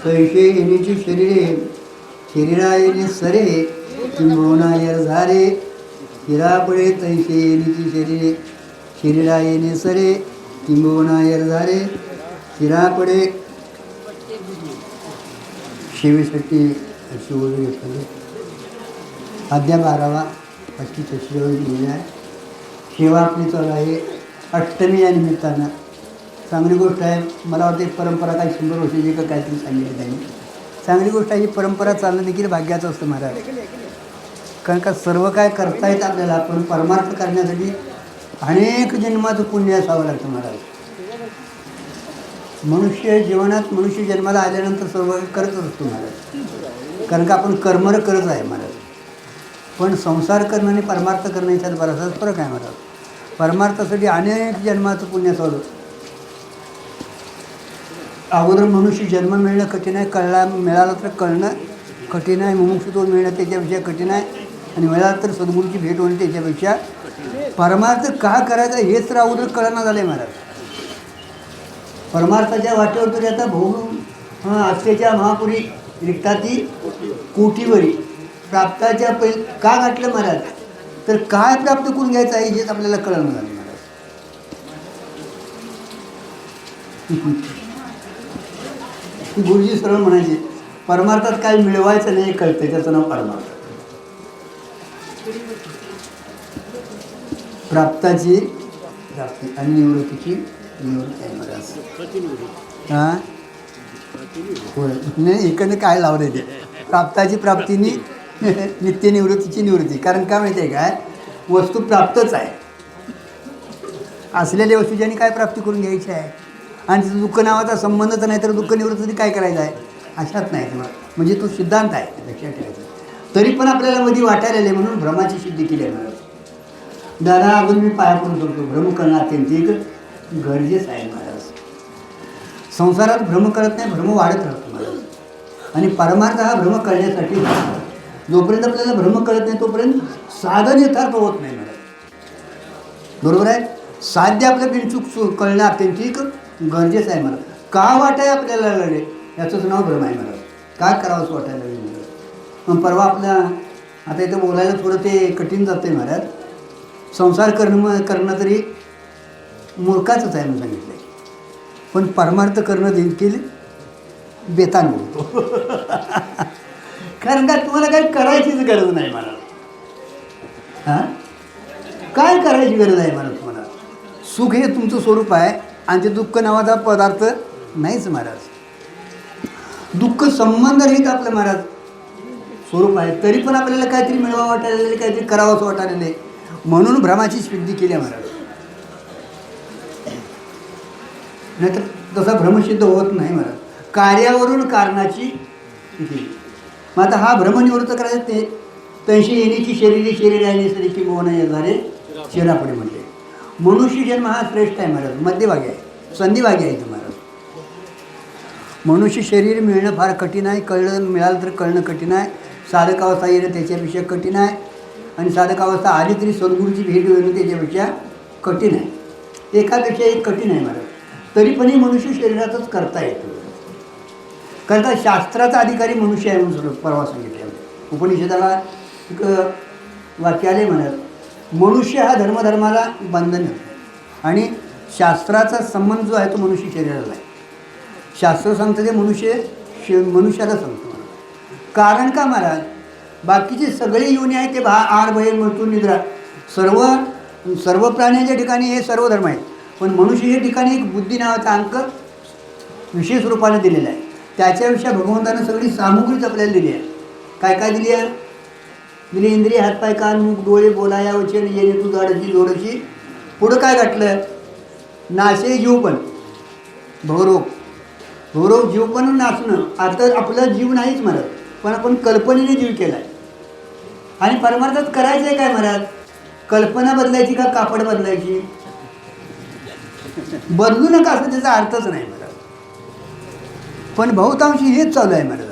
तैसे येण्याची शरीरे शरीरा येणे सरे किंबहुना झारे शिरापडे तैसे येण्याची शरीरे शरीरा येणे सरे किंबहुना झारे शिरापडे शेवीसाठी अशी ओळख घेतली. अध्याय 12वा 25 लिहिलेला आहे. सेवा आपली चालू आहे अष्टमी या निमित्तानं. चांगली गोष्ट आहे. मला वाटते परंपरा काही 100 वर्षाची का काहीतरी सांगितली त्यांनी. चांगली गोष्ट आहे. ही परंपरा चालणं देखील भाग्याचं असतं महाराज. कारण का सर्व काय करता येतं आपल्याला, पण परमार्थ करण्यासाठी अनेक जन्माचं पुण्य असावं लागतं महाराज. मनुष्य जीवनात मनुष्य जन्माला आल्यानंतर सर्व करतच असतो महाराज. कारण का आपण कर्म करत आहे महाराज. पण संसार करणं आणि परमार्थ करणं याच्यात बराचसाच फरक आहे महाराज. परमार्थासाठी अनेक जन्माचं पुण्य असावं. अगोदर मनुष्य जन्म मिळणं कठीण आहे, मिळालं तर कळणं कठीण आहे, मुमुक्षुत्व मिळणं त्याच्यापेक्षा कठीण आहे, आणि मिळालं तर सद्गुरूची भेट होणं त्याच्यापेक्षा. परमार्थ का करायचा हेच तर अगोदर कळना झालं आहे महाराज. परमार्थाच्या वाटेवर तरी आता भाऊ आस्थेच्या महापुरी रिक्ताती कोटीवरी प्राप्ताच्या का गाठलं महाराज, तर काय प्राप्त करून घ्यायचं आहे हेच आपल्याला कळणं झालं महाराज. गुरुजी सरळ म्हणायचे परमार्थात काय मिळवायचं नाही कळतं, त्याचं नाव परमार्थ. प्राप्ताची प्राप्ती आणि निवृत्तीची निवृत्ती आहे महाराज. हां होय नाही इकडनं काय लावलं ते प्राप्ताची प्राप्तीनी नित्य निवृत्तीची निवृत्ती. कारण काय माहिती आहे काय, वस्तू प्राप्तच आहे. असलेल्या वस्तूच्यानी काय प्राप्ती करून घ्यायची आहे, आणि तिथं दुःख नावाचा संबंधच नाही तर दुःख निवृत्ती काय करायचं आहे अशात नाही तुम्हाला. म्हणजे तो सिद्धांत आहे लक्षात ठेवायचा. तरी पण आपल्याला मध्ये वाटायला आले म्हणून भ्रमाची सिद्धी केली आहे महाराज. दादा अजून मी पाया पडून करतो, भ्रम करणं अत्यंत गरजेचं आहे महाराज. संसारात भ्रम करत नाही, भ्रम वाढत राहतो महाराज. आणि परमार्थ हा भ्रम कळण्यासाठी जोपर्यंत आपल्याला भ्रम कळत नाही तोपर्यंत साधन यथार्थ होत नाही महाराज. बरोबर आहे. साध्य आपलं बिनचूक कळणं अत्यंत गरजेचं आहे महाराज. का वाटाय आपल्याला लागले याचंच नाव भ्रम आहे महाराज. काय करावं असं वाटायला लागले महाराज. मग परवा आपल्या आता इथं बोलायला थोडं ते कठीण जातं आहे महाराज. संसार करणं तरी मूर्खाचंच आहे म्हणून सांगितलं आहे, पण परमार्थ करणं देखील बेतान बोलतो. कारण का तुम्हाला काही करायचीच गरज नाही महाराज. हां काय करायची गरज आहे महाराज तुम्हाला. सुख हे तुमचं स्वरूप आहे आणि ते दुःख नावाचा पदार्थ नाहीच महाराज. दुःख संबंधरहित आपलं महाराज स्वरूप आहे. तरी पण आपल्याला काहीतरी मिळवा वाटायला काहीतरी करावं असं वाटायला म्हणून भ्रमाची सिद्धी केली आहे महाराज. नाहीतर तसा भ्रमसिद्ध होत नाही महाराज. कार्यावरून कारणाची स्थिती. मग आता हा भ्रम निवृत्त करायचं ते तैशी येण्याची शरीरी शरीर आहे सरी की मोहन झाले शिरापुढे म्हणजे. मनुष्य जन्म हा श्रेष्ठ आहे महाराज, मध्यभागी आहे, संधिभागी आहे महाराज. मनुष्य शरीर मिळणं फार कठीण आहे, मिळालं तर कळणं कठीण आहे. साधक अवस्था येणं त्याच्यापेक्षा कठीण आहे, आणि साधक अवस्था आली तरी सद्गुरूची भेट येणं त्याच्यापेक्षा कठीण आहे. एकापेक्षा एक कठीण आहे महाराज. तरी पण ही मनुष्य शरीरातच करता येतो. कारण का शास्त्राचा अधिकारी मनुष्य आहे म्हणून परवा सांगितलं. उपनिषदाला एक वाक्य आले म्हणत मनुष्य हा धर्मधर्माला बंधन होतं, आणि शास्त्राचा संबंध जो आहे तो मनुष्य शरीराला आहे. शास्त्र सांगतं ते मनुष्याला सांगतो. कारण का महाराज बाकीचे सगळे योनी आहेत ते आर भय मृत्यू निद्रा सर्व प्राण्यांच्या ठिकाणी हे सर्व धर्म आहेत, पण मनुष्य या ठिकाणी एक बुद्धी नावाचा अंक विशेष रूपाने दिलेला आहे. त्याच्यापेक्षा भगवंतानं सगळी सामुग्रीच आपल्याला दिली आहे. काय काय दिली आहे. दिली इंद्रिय हातपाय कान मुख डोळे बोलाया वचन येणे तू झाडाची जोडची. पुढं काय घातलं नाशे जीव पण भवरोग जीव पण नाचणं. आता आपला जीव नाहीच महाराज, पण आपण कल्पनेने जीव केला आहे. आणि परमार्थात करायचं आहे काय महाराज, कल्पना बदलायची का कापड बदलायची. बदलू नका असं त्याचा अर्थच नाही महाराज. पण बहुतांशी हेच चालू आहे महाराज.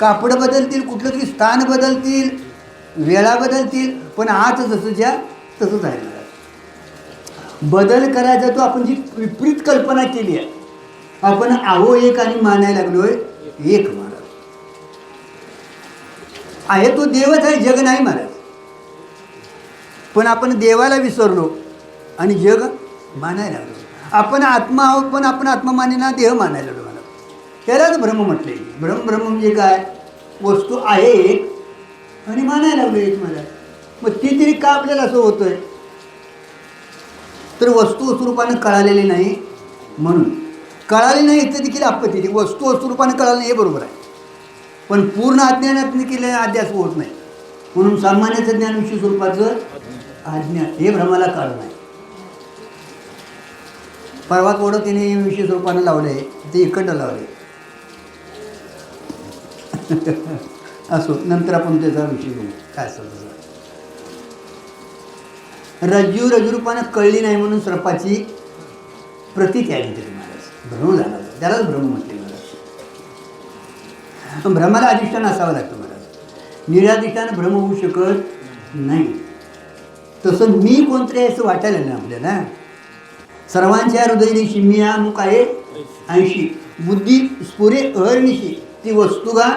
कापडं बदलतील, कुठलं तरी स्थान बदलतील, वेळा बदलतील, पण आत जसंच्या तसंच आहे महाराज. बदल करायचा तो आपण जी विपरीत कल्पना केली आहे, आपण आहो एक आणि मानायला लागलोय एक महाराज आहे तो देवच आहे, जग नाही महाराज. पण आपण देवाला विसरलो आणि जग मानायला लागलो. आपण आत्मा आहोत पण आपण आत्मा मानेना देह मानायला लागलो महाराज. त्यालाच भ्रम म्हटले. भ्रम म्हणजे काय? वस्तू आहे एक आणि मानायला लागलो एक महाराज. मग ती तरी का आपल्याला असं होतंय? तर वस्तू स्वरूपानं कळालेली नाही म्हणून. कळाली नाही तर देखील आपत्ती. ती वस्तू स्वरूपानं कळाली नाही हे बरोबर आहे, पण पूर्ण अज्ञानात केलं अध्यास होत नाही. म्हणून सामान्याचं ज्ञान विषय स्वरूपाचं अज्ञान हे भ्रमाला कारण आहे. परवा थोडं तिने विषय स्वरूपानं लावलं आहे, ते इकडं लावले असो, नंतर आपण त्याचा विषय घेऊ काय असेल तसं. रज्जूरूपानं कळली नाही म्हणून सर्पाची प्रतीती आली तरी महाराज भ्रम झाला. त्यालाच भ्रम म्हटले महाराज. भ्रमाला अधिष्ठान असावं लागतं महाराज. निराधिष्ठान भ्रम होऊ शकत नाही. तसं मी कोणतरी आहे असं वाटायला नाही आपल्याला. सर्वांच्या हृदयनिशी मी हा मुख आहे 80 बुद्धी स्फुरे अहर्निशी ती वस्तुगा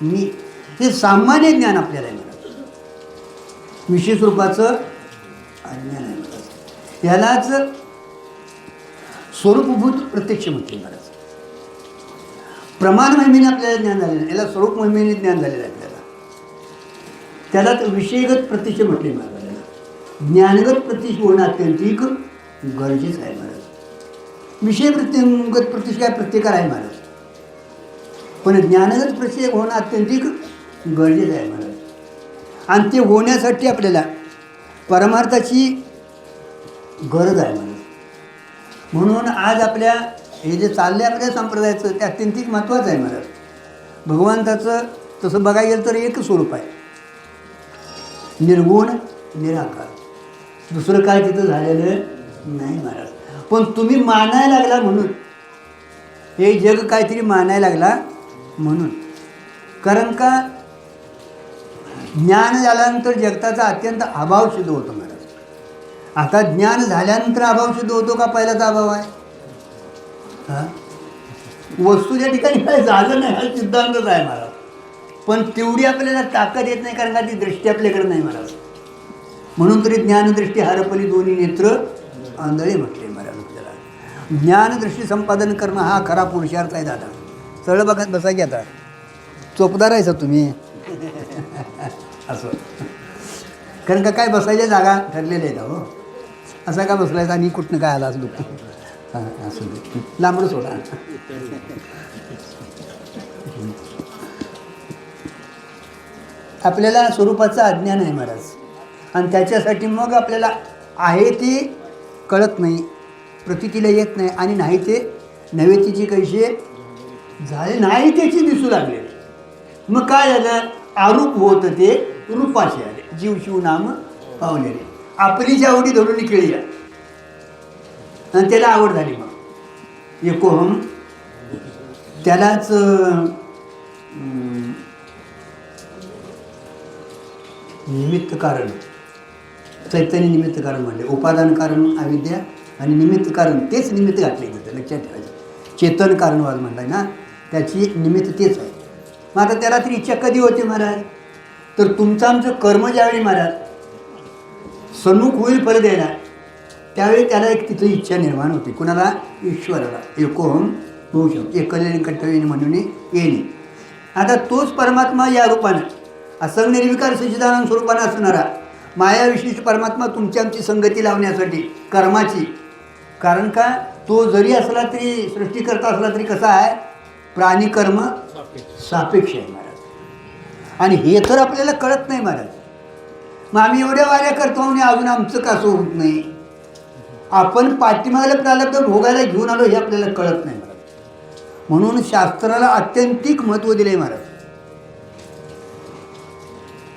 मी. हे सामान्य ज्ञान आपल्याला आहे महाराज. विशेष रूपाचं अज्ञान आहे महाराज. यालाच स्वरूपभूत प्रत्यक्ष म्हटले महाराज. प्रमाण महिमेने आपल्याला ज्ञान झालेलं आहे, याला स्वरूप महिमेने ज्ञान झालेलं आहे आपल्याला. त्यालाच विषयगत प्रत्यक्ष म्हटले महाराज. ज्ञानगत प्रत्यक्ष होणं अत्यंतिक गरजेचं आहे महाराज. विषय प्रत्यंगत प्रत्यक्ष काय प्रत्येकाला आहे महाराज, पण ज्ञानगत प्रत्यक्ष होणं अत्यंतिक गरजेचं आहे महाराज. आणि ते होण्यासाठी आपल्याला परमार्थाची गरज आहे महाराज. म्हणून आज आपल्या हे जे चाललं आहे आपल्या संप्रदायाचं ते अत्यंतिक महत्त्वाचं आहे महाराज. भगवंताचं तसं बघायला गेलं तर एक स्वरूप आहे, निर्गुण निराकार. दुसरं काय तिथं झालेलं नाही महाराज. पण तुम्ही मानायला लागला म्हणून, हे जग काहीतरी मानायला लागला म्हणून. कारण का ज्ञान झाल्यानंतर जगताचा अत्यंत अभाव सिद्ध होतो महाराज. आता ज्ञान झाल्यानंतर अभाव सिद्ध होतो का पहिलाचा अभाव आहे? हां, वस्तूच्या ठिकाणी काय झालं नाही हा सिद्धांतच आहे महाराज. पण तेवढी आपल्याला ताकद येत नाही कारण का ती दृष्टी आपल्याकडे नाही महाराज. म्हणून तरी ज्ञानदृष्टी हरपली दोन्ही नेत्र आंधळे म्हटले महाराज आपल्याला. ज्ञानदृष्टी संपादन करणं हा खरा पुरुषार्थ आहे दादा. सरळ बघत बसा की आता चोपदार आहे सर तुम्ही असं. कारण का काय बसायच्या जागा ठरलेल्या आहेत हो. असा का बसलायचा आणि कुठनं काय आला असं दुःख. हां असं लांबडं सोडा. आपल्याला स्वरूपाचं अज्ञान आहे महाराज. आणि त्याच्यासाठी मग आपल्याला आहे ते कळत नाही, प्रतीतीला येत नाही, आणि नाही ते नव्हे तिची कैसे झाले नाही त्याची दिसू लागले. मग काय झालं? आरूप होतं ते रूपाशी आले. जीव शिव नाम पावलेले आपली जी आवडी धरून खेळली आणि त्याला आवड झाली. मग एकोहम त्यालाच निमित्त कारण चैतन्य निमित्त कारण म्हणले. उपादान कारण अविद्या आणि निमित्त कारण तेच निमित्त घातले तिथं लक्षात ठेवायचं. चेतन कारणवाद म्हणलाय ना, त्याची निमित्त तेच आहे. मग आता त्याला तरी इच्छा कधी होते महाराज? तर तुमचं आमचं कर्म ज्यावेळी महाराज सन्मुख होईल फल द्यायला, त्यावेळी त्याला एक तिथं इच्छा निर्माण होते. कुणाला? ईश्वराला. एकोहम भूषम एकले कर्तव्य म्हणून येणे. आता तोच परमात्मा या रूपानं असंग निर्विकार सच्चिदानंद स्वरूपानं असणारा माया विशिष्ट परमात्मा तुमची आमची संगती लावण्यासाठी कर्माची. कारण का तो जरी असला तरी सृष्टीकर्ता असला तरी कसा आहे? प्राणी कर्म सापेक्ष आहे महाराज. आणि हे तर आपल्याला कळत नाही महाराज. मग आम्ही एवढ्या वाऱ्या करतो आणि अजून आमचं कसं होत नाही? आपण पाठीमागला प्रारब्ध भोगायला घेऊन आलो हे आपल्याला कळत नाही महाराज. म्हणून शास्त्राला अत्यंतिक महत्त्व दिले महाराज.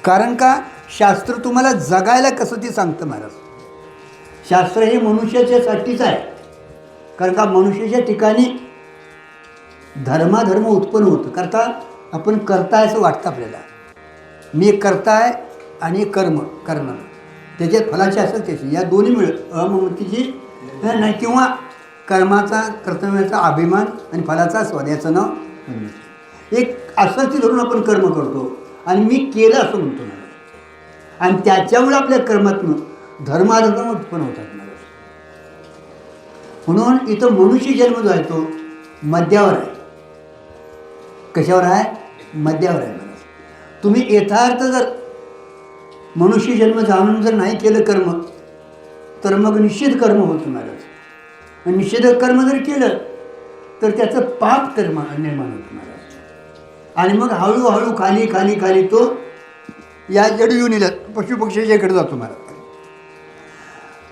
कारण का शास्त्र तुम्हाला जगायला कसं ते सांगतं महाराज. शास्त्र हे मनुष्याच्यासाठीच आहे. कारण का मनुष्याच्या ठिकाणी धर्माधर्म उत्पन्न होतं. करता आपण करताय असं वाटतं आपल्याला. मी एक करताय आणि एक कर्म करणं, त्याच्यात फलाची असेल त्याची, या दोन्ही मिळत अममतीची नाही, किंवा कर्माचा कर्तव्याचा अभिमान आणि फलाचा स्वाद याचं नाव. एक असंच धरून आपण कर्म करतो आणि मी केलं असं म्हणतो महाराज, आणि त्याच्यामुळे आपल्या कर्मातनं धर्मार्थ उत्पन्न होतात महाराज. म्हणून इथं मनुष्य जन्म जो आहे तो मध्यावर आहे. कशावर आहे? मध्यावर आहे महाराज. तुम्ही यथार्थ जर मनुष्य जन्म जाणून जर नाही केलं कर्म, तर मग निश्चित कर्म होतं महाराज. आणि निषेध कर्म जर केलं तर त्याचं पाप कर्म निर्माण होतं महाराज. आणि मग हळूहळू खाली खाली खाली तो या जड येऊन येईल पशुपक्षीच्याकडे जातो महाराज.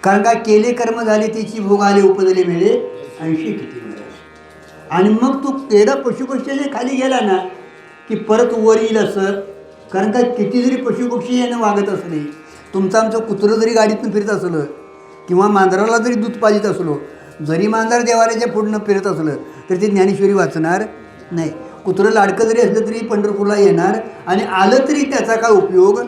कारण का केले कर्म झाले त्याची भोग आले उपजले मेले 80 किती महाराज. आणि मग तो तेवढा पशुपक्षीच्या खाली गेला ना की परत वर येईल असं. कारण का किती जरी पशुपक्षी यानं वागत असले, तुमचं आमचं कुत्रं जरी गाडीतून फिरत असलं किंवा मांजराला जरी दूध पाजित असलो, जरी मांजर देवाऱ्याच्या पुढनं फिरत असलं तर ते ज्ञानेश्वरी वाचणार नाही. कुत्रं लाडकं जरी असलं तरी पंढरपूरला येणार, आणि आलं तरी त्याचा काय उपयोग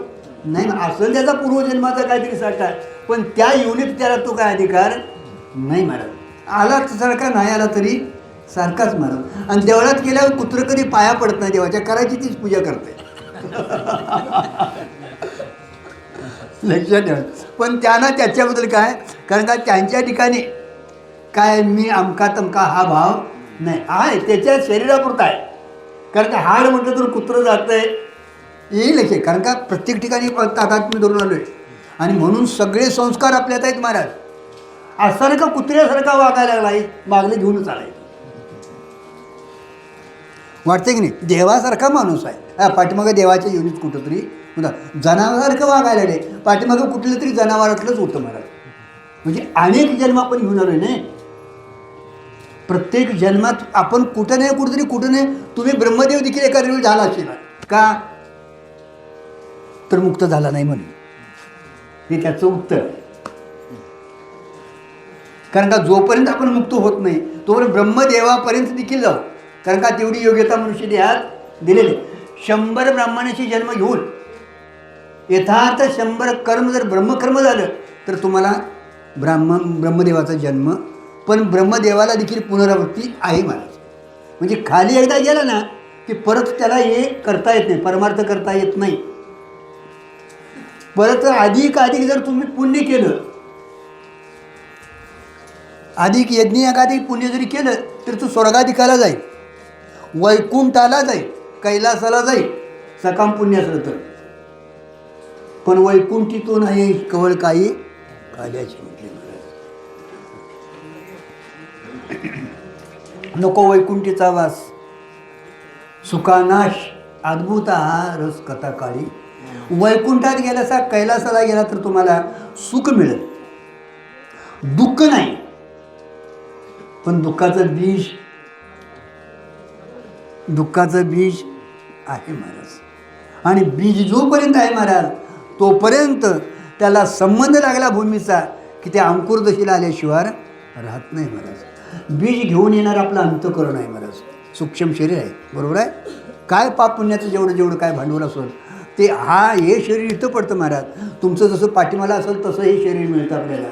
नाही. असं त्याचा पूर्वजन्माचा काहीतरी साठा आहे, पण त्या युनिट त्याला तो काय अधिकार नाही महाराज. आला सारखा नाही आला तरी सारखाच महाराज. आणि देवळात गेल्यावर कुत्रं कधी पाया पडत नाही देवाच्या, करायची तीच पूजा करते. लक्षात ठेवा. पण त्यांना त्याच्याबद्दल काय, कारण का त्यांच्या ठिकाणी काय मी अमका तमका हा भाव नाही आहे, त्याच्या शरीरापुरता आहे. कारण का हाड म्हटलं तर कुत्रं जातं आहे येईल की, कारण का प्रत्येक ठिकाणी ताटात मी धरून आलो आहे. आणि म्हणून सगळे संस्कार आपल्यात आहेत महाराज. असं का कुत्र्यासारखा वागायला लागला मागले घेऊन चालायचं वाटते की नाही. देवासारखा माणूस आहे, पाठीमागं देवाच्या युनिट कुठंतरी जनावरासारखं वागायला लागले, पाठीमागं कुठलं तरी जनावरातलंच होतं महाराज. म्हणजे अनेक जन्म आपण घेऊन आलोय नाही. प्रत्येक जन्मात आपण कुठं नाही कुठंतरी कुठं नाही. तुम्ही ब्रह्मदेव देखील एका वेळी झाला असेल का, तर मुक्त झाला नाही म्हणून हे त्याचं उत्तर. कारण का जोपर्यंत आपण मुक्त होत नाही तोपर्यंत ब्रह्मदेवापर्यंत देखील जाऊ. कारण का तेवढी योग्यता मनुष्य देहात दिलेली. 100 ब्राह्मणाचे जन्म घेऊन यथार्थ 100 कर्म जर ब्रह्मकर्म झालं तर तुम्हाला ब्रह्मदेवाचा जन्म. पण ब्रह्मदेवाला देखील पुनरावृत्ती आहे महाराज. म्हणजे खाली एकदा गेला ना की परत त्याला हे करता येत नाही, परमार्थ करता येत नाही. परत अधिक जर तुम्ही पुण्य केलं, अधिक यज्ञ एखादी पुण्य जरी केलं तर तू स्वर्गाधिकाला जाईल, वैकुंठाला जाईल, कैलासाला जाईल सकाम पुण्य असलं तर. पण वैकुंठी तो नाही कवळ काही काल्याची म्हटली. नको वैकुंठीचा वास, सुखानाश अद्भुत हा रस कथा काळी. वैकुंठात गेलासा कैलासाला गेला तर तुम्हाला सुख मिळेल, दुःख नाही. पण दुःखाचं बीज आहे महाराज. आणि बीज जोपर्यंत आहे महाराज तोपर्यंत त्याला संबंध लागला भूमीचा की त्या अंकुरदशीला आल्याशिवाय राहत नाही महाराज. बीज घेऊन येणार आपलं अंतःकरण आहे महाराज, सूक्ष्म शरीर आहे. बरोबर आहे. काय पाप पुण्याचं जेवढं काय भांडवल असेल ते हे शरीर इथं पडतं महाराज. तुमचं जसं पाठीमाला असेल तसं हे शरीर मिळतं आपल्याला,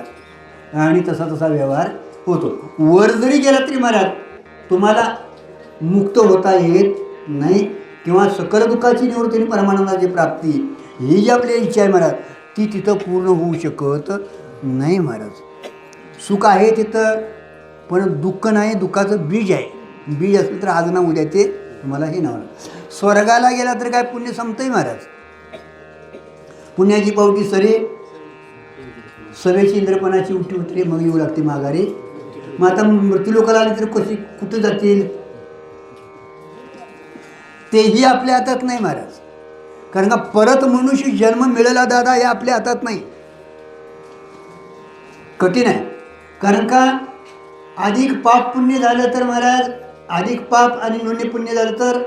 आणि तसा व्यवहार होतो. वर जरी गेला तरी महाराज तुम्हाला मुक्त होता येत नाही, किंवा सकल दुःखाची निवृत्ती आणि परमानंदाची प्राप्ती ही जी आपली इच्छा आहे महाराज ती तिथं पूर्ण होऊ शकत नाही महाराज. सुख आहे तिथं पण दुःख नाही, दुःखाचं बीज आहे. बीज असलं तर आज ना उद्या ते तुम्हाला हे नाव. स्वर्गाला गेला तर काय पुण्य संपतंय महाराज. पुण्याची पावटी सवेची इंद्रपणाची उठी उतरे मग येऊ लागते माघारी. मग आता मृत्यू लोकाला आले तर कशी कुठं जातील तेही आपल्या हातात नाही महाराज. कारण का परत मनुष्य जन्म मिळाला दादा हे आपल्या हातात नाही, कठीण आहे. कारण का अधिक पाप पुण्य झालं तर महाराज, अधिक पाप आणि न्यून्य पुण्य झालं तर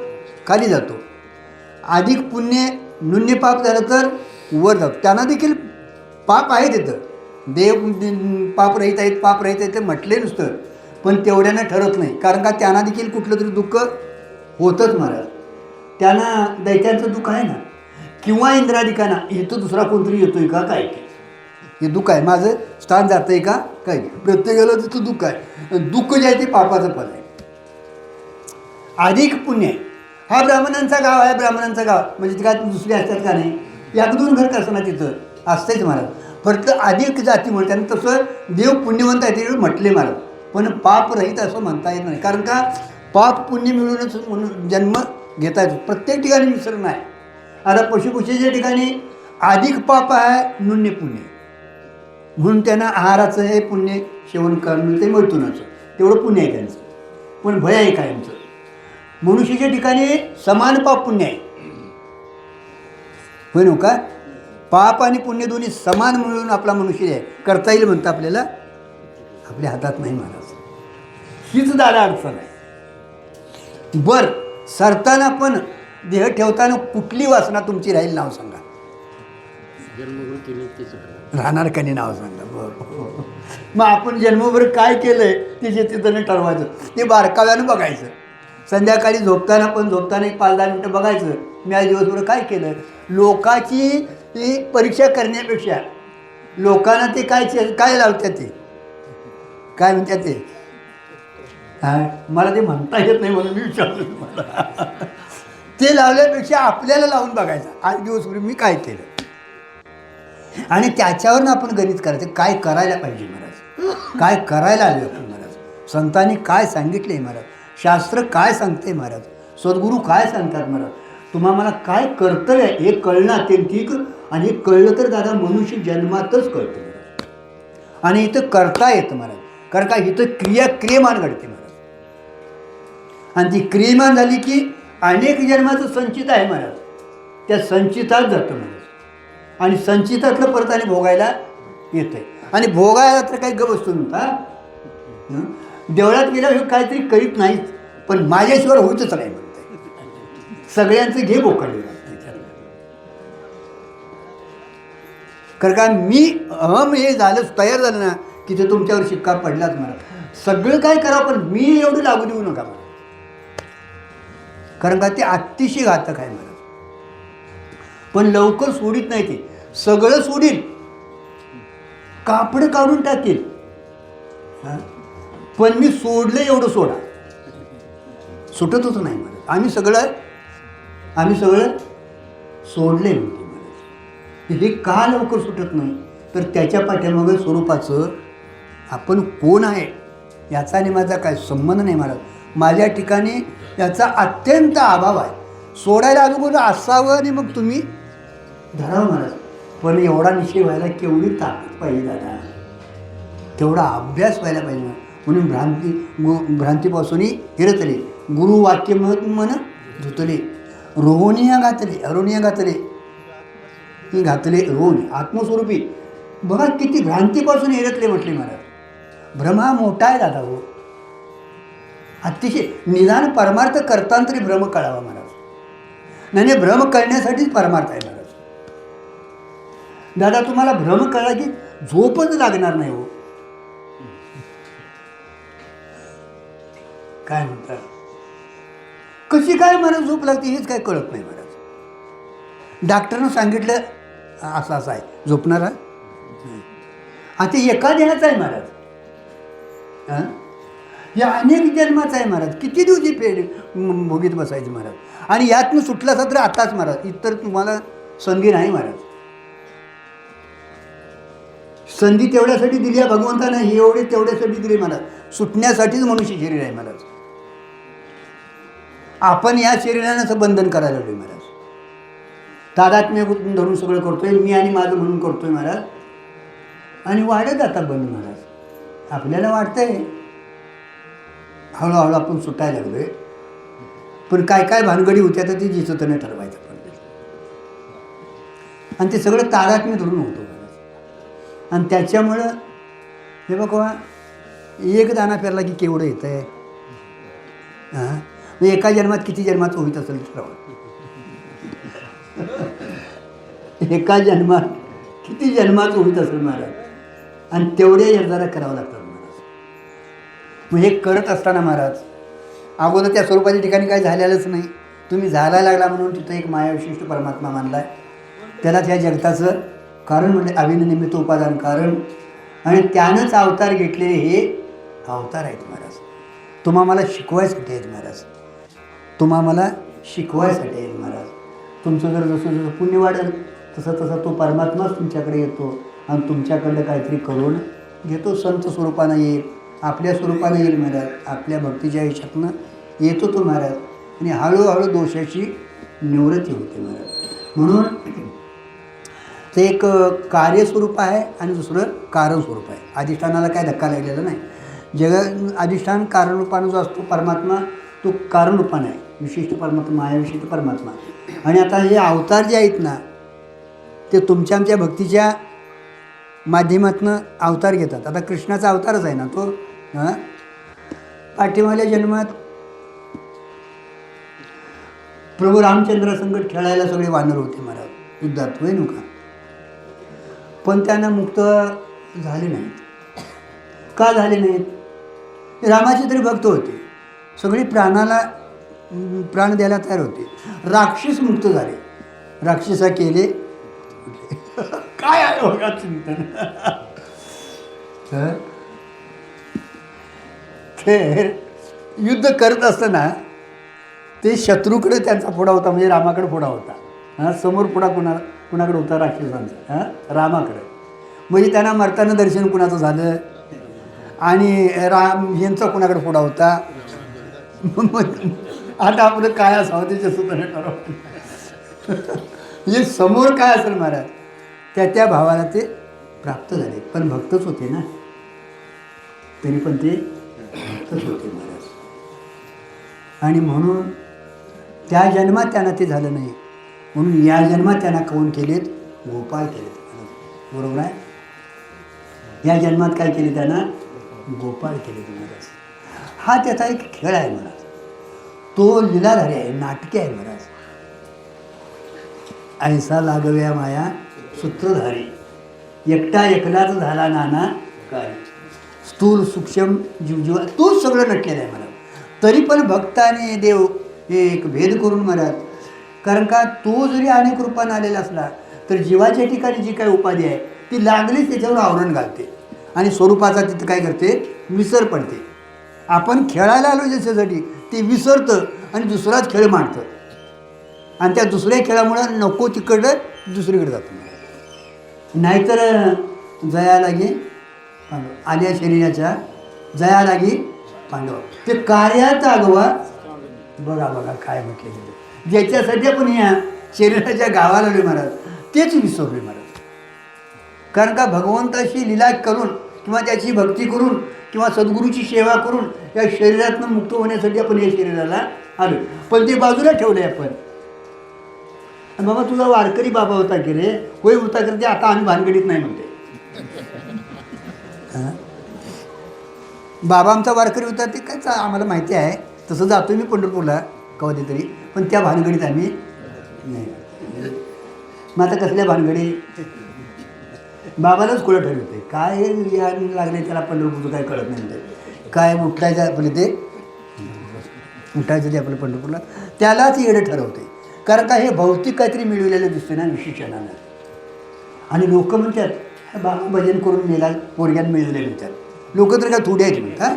खाली जातो, अधिक पुण्य न्यून्य पाप झालं तर वर जातो. त्यांना देखील पाप आहे तिथं. देव पाप रहित आहेत ते म्हटले नुसतं, पण तेवढ्यानं ठरत नाही. कारण का त्यांना देखील कुठलं तरी दुःख होतंच महाराज. त्यांना दैत्यांचं दुःख आहे ना, किंवा इंद्रादिकांना इथं दुसरा कोणतरी येतोय का काय, हे दुःख आहे, माझं स्थान जातं आहे का काय, प्रत्येकाला तिथं दुःख आहे. दुःख जे आहे ते पापाचं फल आहे. अधिक पुण्य आहे हा ब्राह्मणांचा गाव आहे, ब्राह्मणांचा गाव म्हणजे ते काय दुसरे असतात का नाही, एक दोन घर कसं ना तिथं असतेच महाराज. फक्त अधिक जातीमुळे त्यानं तसं देव पुण्यवंत आहे ते म्हटले महाराज, पण पाप रहित असं म्हणता येत नाही. कारण का पाप पुण्य मिळूनच म्हणून जन्म घेता येतो. प्रत्येक ठिकाणी मिश्रण आहे. आता पशुपक्षीच्या ठिकाणी अधिक पाप आहे, न्यून्य पुण्य, म्हणून त्यांना आहाराचं हे पुण्य सेवन करणं ते मैथुनाचं तेवढं पुण्य आहे त्यांचं, पण भय आहे कायमचं. मनुष्याच्या ठिकाणी समान पाप पुण्य आहे, होय नव्ह का? पाप आणि पुण्य दोन्ही समान मिळून आपला मनुष्य आहे करता येईल म्हणतं आपल्याला, आपल्या हातात नाही महाराज. हीच दादा अडचण आहे. बर, सरताना पण देह ठेवताना कुठली वासना तुमची राहील नाव सांगा. राहणार का नाही नाव सांगा. बरं, मग आपण जन्मभर काय केलंय ते जे तिथं ठरवायचं, ते बारकाव्यानं बघायचं. संध्याकाळी झोपताना एक 5-10 मिनटं बघायचं मी आज दिवसभर काय केलं. लोकाची ती परीक्षा करण्यापेक्षा लोकांना ते काय लावतात, ते काय म्हणतात ते, हां मला ते म्हणता येत नाही म्हणून मी विचारतो तुम्हाला. ते लावल्यापेक्षा आपल्याला लावून बघायचं आज दिवसभर मी काय केलं, आणि त्याच्यावरून आपण गणित करायचं काय करायला पाहिजे महाराज, काय करायला आले आपण महाराज, संतांनी काय सांगितले महाराज, शास्त्र काय सांगते महाराज, सद्गुरू काय सांगतात महाराज, तुम्हा मला काय कर्तव्य आहे हे कळणं अत्यंत ठीक. आणि हे कळलं तर दादा मनुष्य जन्मातच कळतं महाराज, आणि इथं करता येतं महाराज. कारण का इथं क्रियमान घडते महाराज, आणि ती क्रियमान झाली की अनेक जन्माचं संचित आहे महाराज, त्या संचितात जातं महाराज, आणि संचितातलं परत आणि भोगायला येतं आहे. आणि भोगायला तर काही गवस्तू नव्हता, देवळात गेल्यावर काहीतरी करीत नाहीच, पण माझ्याशिवाय होतच नाही म्हणते, सगळ्यांचं घे बोकाडलं. कारण का मी अहम हे झालं तयार झालं ना की ते तुमच्यावर शिक्का पडलाच मला. सगळं काय करावं पण मी एवढं लागू देऊ नका मला, कारण का ते अतिशय घातक आहे मला. पण लवकर सोडित नाही, ते सगळं सोडील, कापड काढून टाकेल, पण मी सोडलं एवढं सोडा, सुटतच नाही मला. आम्ही सगळं सोडले म्हणते मला. हे का लवकर सुटत नाही तर त्याच्या पाठीमागं स्वरूपाचं आपण कोण आहे याचा आणि माझा काय संबंध नाही महाराज. माझ्या ठिकाणी याचा अत्यंत अभाव आहे. सोडायला अगोदर असावं आणि मग तुम्ही धरावं महाराज. पण एवढा निश्चय व्हायला केवढी ताकद पाहिजे दादा, तेवढा अभ्यास व्हायला पाहिजे. म्हणून भ्रांतीपासून हिरतले गुरु वाक्य मन धुतले, रोहनिया घातले ही घातले रोहन आत्मस्वरूपी. बघा किती भ्रांतीपासून हिरतले म्हटले महाराज. भ्रम हा मोठा आहे दादा हो, अतिशय. निदान परमार्थ करताना तरी भ्रम कळावा महाराज. नाही भ्रम कळण्यासाठीच परमार्थ आहे महाराज. दादा तुम्हाला भ्रम कळला की झोपच लागणार नाही हो. काय म्हणतात, कशी काय महाराज झोप लागते हेच काय कळत नाही महाराज. डॉक्टरनं सांगितलं असं आहे, झोपणार आहे. आता एका देहाचा आहे महाराज, या अनेक जन्माचा आहे महाराज. किती दिवशी भोगीत बसायचं महाराज. आणि यातनं सुटला तर आताच महाराज, इतर तुम्हाला संधी नाही महाराज. संधी तेवढ्यासाठी दिली आहे भगवंतानं, ही एवढी तेवढ्यासाठी दिली महाराज. सुटण्यासाठीच मनुष्य शरीर आहे महाराज. आपण या शरीरानं असं बंधन करायला लागलोय महाराज. तादात्म्य धरून सगळं करतोय, मी आणि माझं म्हणून करतोय महाराज. आणि वाढत जातात बंद महाराज. आपल्याला वाटतंय हळूहळू आपण सुटायला लागलोय, पण काय काय भानगडी होत्या तर ती जिचतने ठरवायचं पण, आणि ते सगळं तादात्म्य धरून होतं महाराज. आणि त्याच्यामुळं हे बघा एक दाना पेरला की केवढं येतं आहे. हां एका जन्मात किती जन्माचं होईत असेल ठरवा. एका जन्मात किती जन्माचं होईत असेल महाराज. आणि तेवढ्या यर्दारा करावं लागतात महाराज. मग हे करत असताना महाराज अगोदर त्या स्वरूपाच्या ठिकाणी काही झालेलंच नाही. तुम्ही झाला लागला म्हणून तिथं एक मायाविशिष्ट परमात्मा मानला आहे. त्याला त्या जगताचं कारण म्हणजे अभिनिमित्त उपादान कारण, आणि त्यानंच अवतार घेतलेले हे अवतार आहेत महाराज. तुम्हा मला शिकवायसाठी आहेत महाराज. तुम्हा मला शिकवायसाठी येईल महाराज. तुमचं जर जसं जसं पुण्य वाढेल तसं तसं तो परमात्माच तुमच्याकडे येतो आणि तुमच्याकडं काहीतरी करून घेतो. संत स्वरूपानं येईल, आपल्या स्वरूपानं येईल महाराज, आपल्या भक्तीच्या ह्याच्यातनं येतो तो महाराज आणि हळूहळू दोषाची निवृत्ती होते महाराज. म्हणून ते एक कार्यस्वरूप आहे आणि दुसरं कारणस्वरूप आहे. अधिष्ठानाला काय धक्का लागलेला नाही. अधिष्ठान कारणरूपानं जो असतो परमात्मा तो कारणरूपानं आहे, विशिष्ट परमात्मा आहे, विशिष्ट परमात्मा. आणि आता हे अवतार जे आहेत ना ते तुमच्या आमच्या भक्तीच्या माध्यमातून अवतार घेतात. आता कृष्णाचा अवतारच आहे ना तो. पाठीमागल्या जन्मात प्रभू रामचंद्र संकट खेळायला सगळे वानर होते महाराज युद्धात, होय नका, पण त्यांना मुक्त झाले नाहीत. का झाले नाहीत? रामाचे तरी भक्त होते, सगळी प्राण द्यायला तयार होते. राक्षस मुक्त झाले, राक्षसा केले काय आहे बघा चिंतन. तर युद्ध करत असताना ते शत्रूकडे त्यांचा फोडा होता, म्हणजे रामाकडे फोडा होता. समोर फोडा कुणाकडे होता? राक्षसांचा, रामाकडे. म्हणजे त्यांना मरताना दर्शन कुणाचं झालं आणि राम यांचा कुणाकडे फोडा होता. आता आपलं काय असावं त्याच्या सुद्धा ठरवलं. म्हणजे समोर काय असेल महाराज त्या भावाला ते प्राप्त झाले. पण भक्तच होते ना, तरी पण ते भक्तच होते महाराज. आणि म्हणून त्या जन्मात त्यांना ते झालं नाही, म्हणून या जन्मात त्यांना कौन केलेत? गोपाळ केलेत. बरोबर आहे. या जन्मात काय केले? त्यांना गोपाळ केलेत महाराज. हा त्याचा एक खेळ आहे महाराज, तो लीलाधारी आहे, नाटके आहे महाराज. ऐसा लागव्या माया सूत्रधारी, एकटा एकलाच झाला नाना काय. स्थूल सूक्ष्म जीवजीवा तोच सगळं नटलेलं आहे महाराज. तरी पण भक्त आणि देव हे एक भेद करून महाराज, कारण का तो जरी अनेक रूपानं आलेला असला तर जीवाच्या ठिकाणी जी काही उपाधी आहे ती लागलीच त्याच्यावर आवरण घालते आणि स्वरूपाचा तिथं काय करते? विसर पडते. आपण खेळायला आलो ज्याच्यासाठी ते विसरतं आणि दुसराच खेळ मांडतं आणि त्या दुसऱ्या खेळामुळं नको तिकडं दुसरीकडे जातो. नाहीतर जया लागे पांडव, आल्या शरीराच्या जया लागे पांडव, ते कार्याचा आगवा. बघा बघा काय म्हटलं गेलं, ज्याच्यासाठी आपण या शरीराच्या गावाला आलो महाराज तेच विसरले महाराज. कारण का भगवंताशी लीला करून किंवा त्याची भक्ती करून किंवा सद्गुरूची सेवा करून या शरीरातून मुक्त होण्यासाठी आपण या शरीराला आलो, पण ते बाजूला ठेवले आपण. बाबा तुझा वारकरी बाबा होता की रे? होय होता की ते आता आम्ही भानगडीत नाही म्हणते. बाबा आमचा वारकरी होता ते काय आम्हाला माहिती आहे, तसं जातो मी पंढरपूरला कधीतरी, पण त्या भानगडीत आम्ही नाही. मग आता कसल्या भानगडी? बाबालाच कुठं ठरवते काय या लागले त्याला पंढरपूरचं काय कळत नाही. म्हणते काय उठायचं आपलं ते उठायचं ते आपलं पंढरपूरला, त्यालाच येडं ठरवते. कारण का हे भौतिक काहीतरी मिळवलेलं दिसते ना विशेषणानं. आणि लोक म्हणतात बाबा भजन करून मेला पोरग्यात मिळवले म्हणतात. लोक तर काय थोडे आहेत म्हणतात.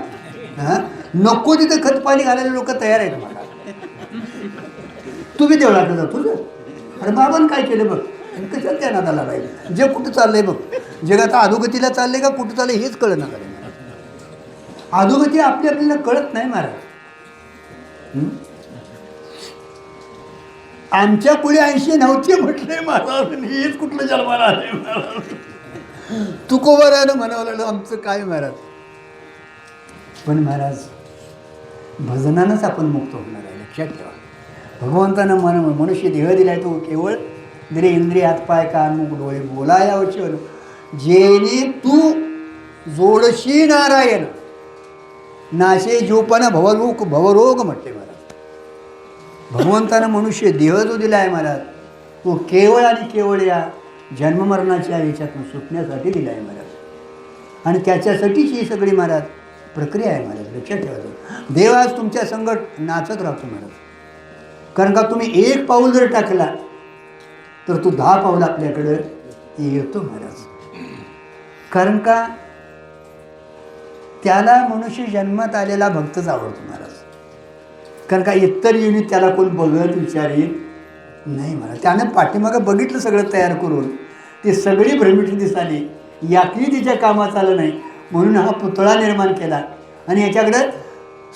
हां नको तिथं खत पाणी घालायला लोक तयार आहेत मला. तुम्ही देवळाकडे जातो ना, अरे बाबांनी काय केलं बघ, कशाला त्या नादाला राहील. जे कुठं चाललंय बघ, जग आता अधोगतीला चाललंय का कुठं चाललंय हेच कळत ना. अधोगती आपल्याला कळत नाही महाराज. आमच्या पुढे 80 नव्हते म्हटले महाराज, हेच कुठलं जन्माला आले महाराज. तुकोबारानं म्हणावं लागलं आमचं काय महाराज. पण महाराज भजनानंच आपण मुक्त होणार आहे, लक्षात ठेवा. भगवंतानं मनुष्य देह दिलाय तो केवळ दिले इंद्रिय हातपाय कान मुख डोळे बोलाया वचन, जेणे तू जोडशी नारायण नाशे जोपन भवरोग म्हटले महाराज. भगवंतानं मनुष्य देह जो दिला आहे महाराज तो केवळ आणि केवळ या जन्ममरणाच्या ह्याच्यातून सुटण्यासाठी दिला आहे महाराज. आणि त्याच्यासाठीच ही सगळी महाराज प्रक्रिया आहे महाराज, लक्षात ठेवायचं. देव आज तुमच्या संगत नाचत राहतो महाराज. कारण का तुम्ही एक पाऊल जर टाकला तर तो 10 पाऊल आपल्याकडं येतो महाराज. कारण का त्याला मनुष्य जन्मात आलेला भक्तच आवडतो महाराज. कारण का इतर युनिट त्याला कोण बघत विचारित नाही मला. त्यानं पाठीमागं बघितलं सगळं तयार करून, ती सगळी भ्रमिष्ट दिसाली, यातही तिच्या कामात आलं नाही, म्हणून हा पुतळा निर्माण केला. आणि याच्याकडं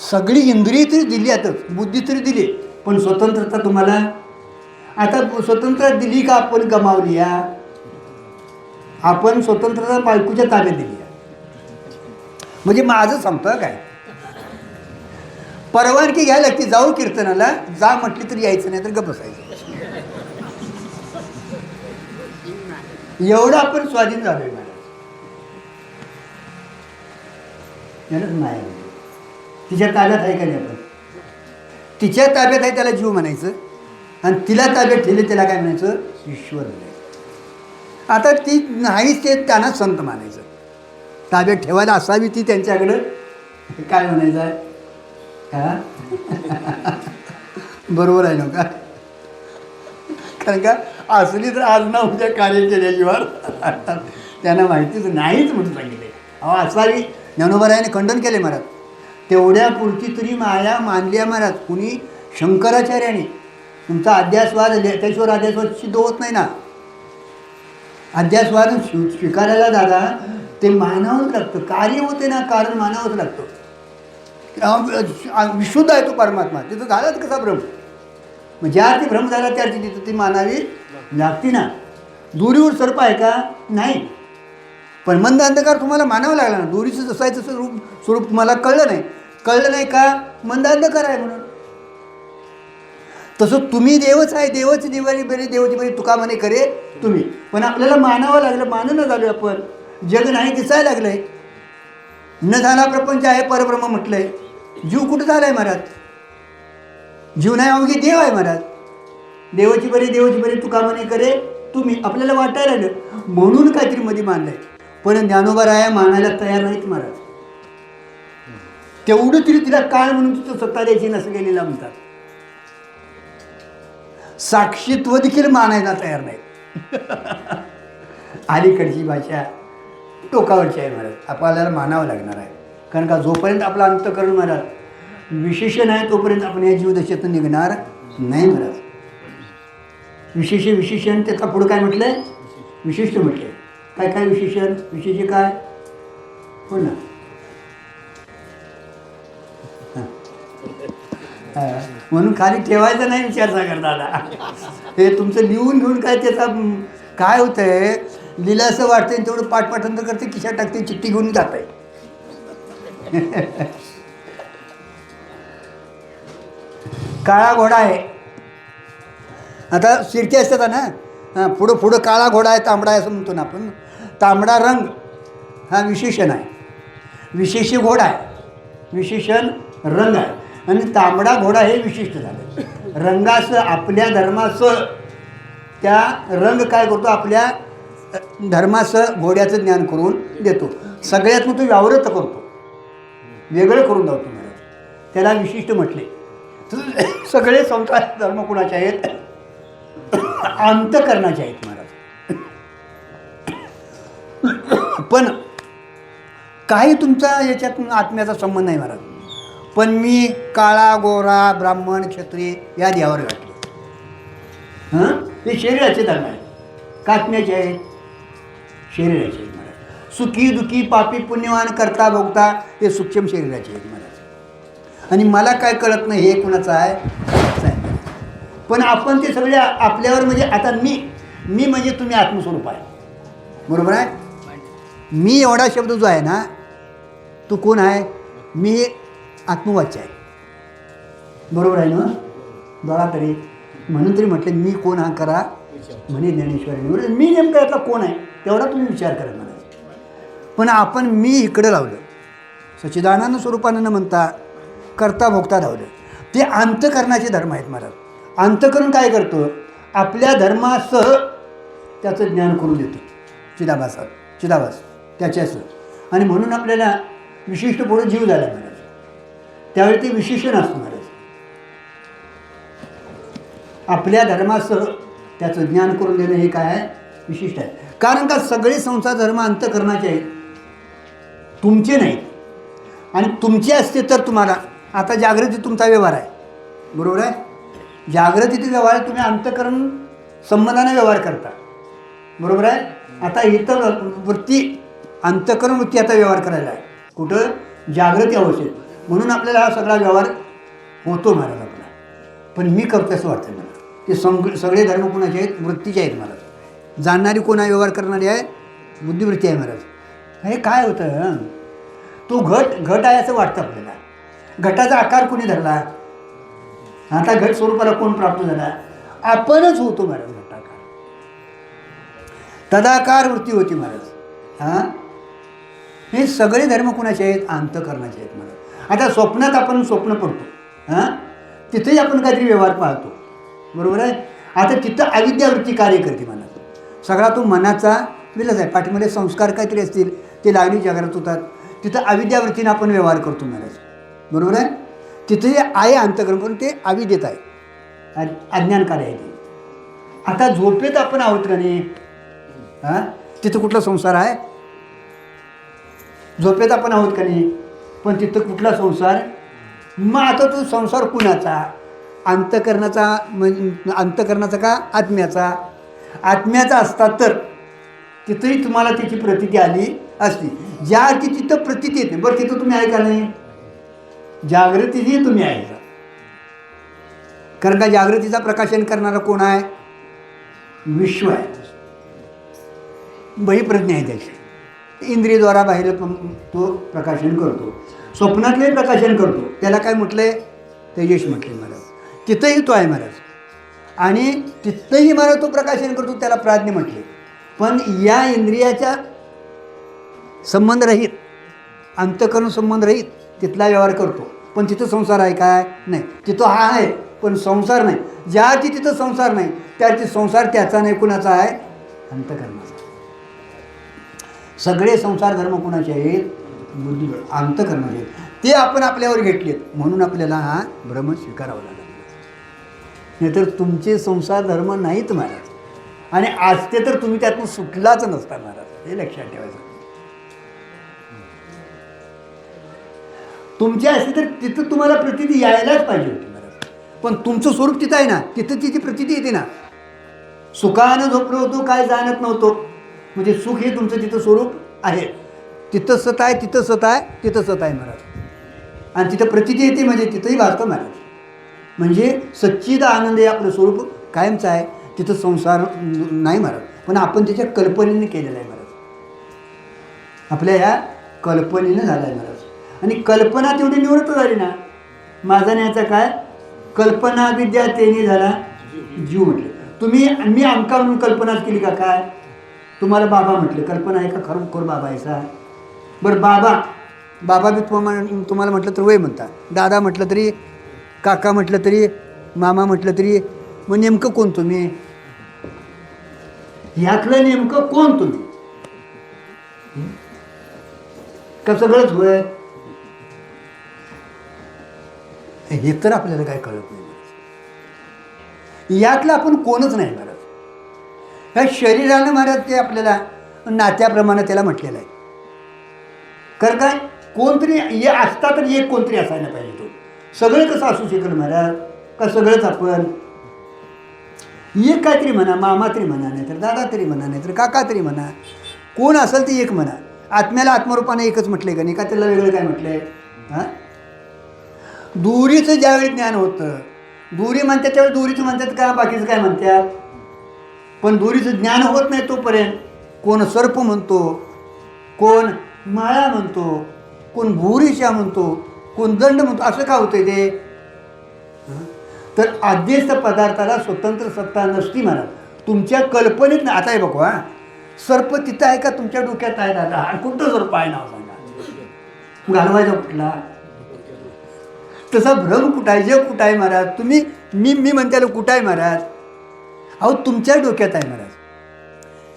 सगळी इंद्रिय तरी दिली, आता बुद्धी तरी दिली, पण स्वतंत्रता तुम्हाला आता स्वतंत्रता दिली का आपण गमावली? या आपण स्वतंत्रता बायकोच्या ताब्यात दिली. म्हणजे माझं सांगतो काय, परवानगी घ्यायला लागते, जाऊ कीर्तनाला, जा म्हटली तरी यायचं नाही तर गप्प बसायचं. एवढं आपण स्वाधीन झालोय महाराज. नाही तिच्या ताब्यात आहे का नाही? आपण तिच्या ताब्यात आहे त्याला जीव म्हणायचं, आणि तिला ताब्यात ठेवले त्याला काय म्हणायचं? ईश्वर म्हणायचं. आता ती नाहीच ते त्यांना संत मानायचं. ताब्यात ठेवायला असावी ती त्यांच्याकडं, काय म्हणायचं आहे का? बरोबर आहे ना का? कारण का असली तर आज ना उद्या कार्य केल्याशिवाय त्यांना माहितीच नाहीच म्हणून सांगितले. अहो असावी. ज्ञानोबारायाने खंडन केले महाराज. तेवढ्या पुरती तरी माया मानली आहे महाराज. कुणी? शंकराचार्याने. तुमचा अध्यासवाद त्याच्यावर अध्यासवाद सिद्ध होत नाही ना. अध्यासवाद स्वीकारायला दादा ते मानावंच लागतं. कार्य होते ना, कारण मानावंच लागतं. विशुद्ध आहे तो परमात्मा, तिथं झालाच कसा भ्रम. मग ज्या अर्थी भ्रम झाला त्या अर्थी तिथं ती मानावी लागती ना. दोरीवर सर्प आहे का? नाही. पण मंद अंधकार तुम्हाला मानावं लागला ना. दोरीचं जसं आहे तसं स्वरूप तुम्हाला कळलं नाही. कळलं नाही का? मंद अंधकार आहे म्हणून. तसं तुम्ही देवच आहे. देवच दिवाळी बरी, देवाची बरी तुका म्हणे करे तुम्ही. पण आपल्याला मानावं लागलं. मानणं झालो आपण. जग नाही दिसायला लागलंय. न झाला प्रपंच आहे परब्रह्म म्हटलंय. जीव कुठं झालाय महाराज? जीव नाही, अवघी देव आहे महाराज. देवाची बरी तुका म्हणे करे तुम्ही. आपल्याला वाटायला लागलं म्हणून काहीतरी मध्ये मानलंय. पण ज्ञानोबाराया मानायला तयार नाहीत महाराज. तेवढं तरी तिला काळ म्हणून तिथं सत्ता द्यायची नसलेलीला म्हणतात. साक्षीत्व देखील मानायला तयार नाहीत. अलीकडची भाषा टोकावरची आहे महाराज. आपल्याला मानावं लागणार आहे. कारण का जोपर्यंत आपला अंतःकरण महाराज विशेषण आहे तोपर्यंत आपण या जीवदशेतून निघणार नाही महाराज. विशेषण त्याचा पुढं काय म्हटलंय? विशिष्ट म्हटलंय. काय काय विशेषण? विशेष काय? हो ना. म्हणून खाली ठेवायचा नाही विचार सागर दादा. हे तुमचं लिहून घेऊन काय त्याचा काय होतंय? लिहिलं असं वाटतंय, तेवढं पाठपाठांतर करते, खिशात टाकते, चिठ्ठी घेऊन जात आहे. काळा घोडा आहे. आता शिर्के असतात ना, पुढं काळा घोडा आहे, तांबडा आहे असं म्हणतो ना आपण. तांबडा रंग हा विशेषण आहे. विशेष घोडा आहे, विशेषण रंग आहे. आणि तांबडा घोडा हे विशिष्ट झालं. रंगाचं आपल्या धर्माचं त्या रंग काय करतो? आपल्या धर्माचं घोड्याचं ज्ञान करून देतो. सगळ्यात तो व्यावृत्त करतो, वेगळं करून लावतो महाराज. त्याला विशिष्ट म्हटले. सगळे संसार धर्म कुणाचे आहेत? अंतःकरणाचे आहेत महाराज. पण काही तुमचा याच्यात आत्म्याचा संबंध नाही महाराज. पण मी काळा गोरा ब्राह्मण क्षत्रिय या देवावर घातलं. ते शरीराचे धर्म आहेत. कात्म्याचे आहेत, शरीराचे आहेत महाराज. सुखी दुखी पापी पुण्यवान करता भोगता हे सूक्ष्म शरीराचे आहेत महाराज. आणि मला काय कळत नाही हे कुणाचं आहे. पण आपण ते सगळे आपल्यावर, म्हणजे आता मी म्हणजे तुम्ही आत्मस्वरूप आहे. बरोबर आहे. मी एवढा शब्द जो आहे ना, तो कोण आहे? मी आत्मवाच्य आहे. बरोबर आहे ना? बघा तरी म्हणून तरी म्हटलं मी कोण हा करा म्हणे ज्ञानेश्वरांनी. मी नेमकं यातला कोण आहे तेवढा तुम्ही विचार करा मला. पण आपण मी इकडं लावलं, सच्चिदानंद स्वरूपानं न म्हणता करता भोगता लावलं. ते अंतःकरणाचे धर्म आहेत महाराज. अंतःकरण काय करतं? आपल्या धर्मासह त्याचं ज्ञान करून देतं. चिदाभास त्याच्यासह. आणि म्हणून आपल्याला विशिष्ट पुढे जीव झाला महाराज. त्यावेळी ते विशेषण असतं महाराज. आपल्या धर्मासह त्याचं ज्ञान करून देणं हे काय आहे? विशिष्ट आहे. कारण का सगळे संसार धर्म अंतःकरणाचे आहेत, तुमचे नाहीत. आणि तुमचे असते तर तुम्हाला आता जागृती तुमचा व्यवहार आहे. बरोबर आहे. जागृतीतील व्यवहार तुम्ही अंतःकरण संबंधाने व्यवहार करता, बरोबर आहे. आता इथं वृत्ती, अंतःकरण वृत्ती आता व्यवहार करायला आहे कुठं, जागृती अवस्थेत. म्हणून आपल्याला हा सगळा व्यवहार होतो महाराज आपला. पण मी करतो असं वाटतं मला. ते सगळे धर्म कोणाचे आहेत, वृत्तीचे आहेत महाराज. जाणणारी कोण आहे, व्यवहार करणारी आहे, बुद्धिवृत्ती आहे महाराज. हे काय होतं, तो घट आहे असं वाटतं आपल्याला. घटाचा आकार कोणी धरला, आता घट स्वरूपाला कोण प्राप्त झाला, आपणच होतो महाराज. घटाकार तदाकार वृत्ती होती महाराज. हां, हे सगळे धर्म कोणाचे आहेत, अंतःकरणाचे आहेत महाराज. आता स्वप्नात आपण स्वप्न पडतो, हां, तिथेही आपण काहीतरी व्यवहार पाहतो, बरोबर आहे. आता तिथं अविद्यावृत्ती कार्य करते मनात. सगळा तो मनाचा विलास आहे. पाठीमध्ये संस्कार काहीतरी असतील, ते लागणी जागृत होतात. तिथं अविद्यावृत्तीने आपण व्यवहार करतो महाराज, बरोबर आहे. तिथंही आहे अंतःकरण, पण ते अविद्येत आहे, अज्ञान कार्य आहे ते. आता झोपेत आपण आहोत का नाही, हां, तिथं कुठला संसार आहे, झोपेत आपण आहोत का नाही, पण तिथं कुठला संसार. मग आता तो संसार कुणाचा, अंतःकरणाचा, अंतःकरणाचा का आत्म्याचा. आत्म्याचा असता तर तिथंही तुम्हाला त्याची प्रतीती आली असती. ज्या अर्थी तिथं प्रतीती येते, बरं तिथं तुम्ही आहे का नाही, जागृतीही तुम्ही आहे का. कारण का जागृतीचा प्रकाशन करणारा कोण आहे, विश्व आहे, बहिप्रज्ञा आहे त्याची. इंद्रियद्वारा बाहेर तो प्रकाशन करतो. स्वप्नातले प्रकाशन करतो, त्याला काय म्हटलंय, तेजस म्हटले महाराज. तिथंही तो आहे महाराज. आणि तिथंही महाराज तो प्रकाशन करतो, त्याला प्राज्ञ म्हटले. पण या इंद्रियाच्या संबंधरहित, अंतःकरण संबंधरहित तिथला व्यवहार करतो. पण तिथं संसार आहे काय, नाही. तिथं हा आहे पण संसार नाही. ज्या अर्थी तिथं संसार नाही, त्या अर्थी संसार त्याचा नाही, कुणाचा आहे, अंतःकरणाचा. सगळे संसार धर्म कोणाचे आहेत, बुद्धी अंतःकरणाचे आहेत. ते आपण आपल्यावर घेतलेत, म्हणून आपल्याला हा भ्रम स्वीकारावा लागला. नाहीतर तुमचे संसार धर्म नाहीत महाराज. आणि असते तर तुम्ही त्यातून सुटलाच नसता महाराज, हे लक्षात ठेवायचं. तुमचे असते तर तिथं तुम्हाला प्रतीती यायलाच पाहिजे होती महाराज. पण तुमचं स्वरूप तिथं आहे ना, तिथं तिची प्रतीती येते ना. सुखानं झोपलो होतो, काय जाणत नव्हतो, म्हणजे सुख हे तुमचं तिथं स्वरूप आहे. तिथं सत आहे, तिथं सत आहे, तिथं सत आहे महाराज. आणि तिथं प्रतीती येते म्हणजे तिथंही भासतं महाराज. म्हणजे सच्चिद आनंद हे आपलं स्वरूप कायमचं आहे. तिथं संसार नाही महाराज, पण आपण त्याच्या कल्पनेने केलेलं आहे महाराज. आपल्या ह्या कल्पनेनं झालं आहे महाराज. आणि कल्पना तेवढी निवृत्त झाली ना. माझा न्यायचा काय, कल्पना विद्या तेने झाला जीव म्हटले. तुम्ही मी आमका म्हणून कल्पनाच केली का काय, तुम्हाला बाबा म्हटलं, कल्पना आहे का खरोखर बाबा आहेसा. बरं बाबा बी तुम्हाला म्हटलं तर वय म्हणता, दादा म्हटलं तरी, काका म्हटलं तरी, मामा म्हटलं तरी, मग नेमकं कोण तुम्ही, ह्यातलं नेमकं कोण तुम्ही, का सगळंच होय, हे तर आपल्याला काय कळत नाही. यातलं आपण कोणच नाही महाराज. ह्या शरीरानं महाराज ते आपल्याला नात्याप्रमाणे त्याला म्हटलेलं आहे. कारण काय, कोणतरी हे असता तर एक कोणतरी असायला पाहिजे. तो सगळं कसं असू शकेल महाराज, का सगळंच आपण एक काहीतरी म्हणा, मामा तरी म्हणा, नाही तर दादा तरी म्हणा, नाही तर काका तरी म्हणा, कोण असेल ते एक म्हणा. आत्म्याला आत्मरूपाने एकच म्हटलंय का नाही, का त्याला वेगळं काय म्हटलंय. हां, दुरीचं ज्यावेळी ज्ञान होतं, दुरी म्हणतात त्यावेळी दुरीचं म्हणतात का, बाकीचं काय म्हणतात. पण दुरीचं ज्ञान होत नाही तोपर्यंत कोण सर्प म्हणतो, कोण माळा म्हणतो, कोण भुरीशा म्हणतो, कोण दंड म्हणतो. असं का होतंय ते, तर अध्यस्त पदार्थाला स्वतंत्र सत्ता नसती महाराज. तुमच्या कल्पनेत ना. आता हे बघा, सर्प तिथं आहे का तुमच्या डोक्यात आहे दादा, कुठं सर्प आहे नाव सांगा, घालवायचा कुठला. तसा भ्रम कुठं आहे, जे कुठं आहे महाराज. तुम्ही मी म्हणते कुठं आहे महाराज, अहो तुमच्या डोक्यात आहे महाराज.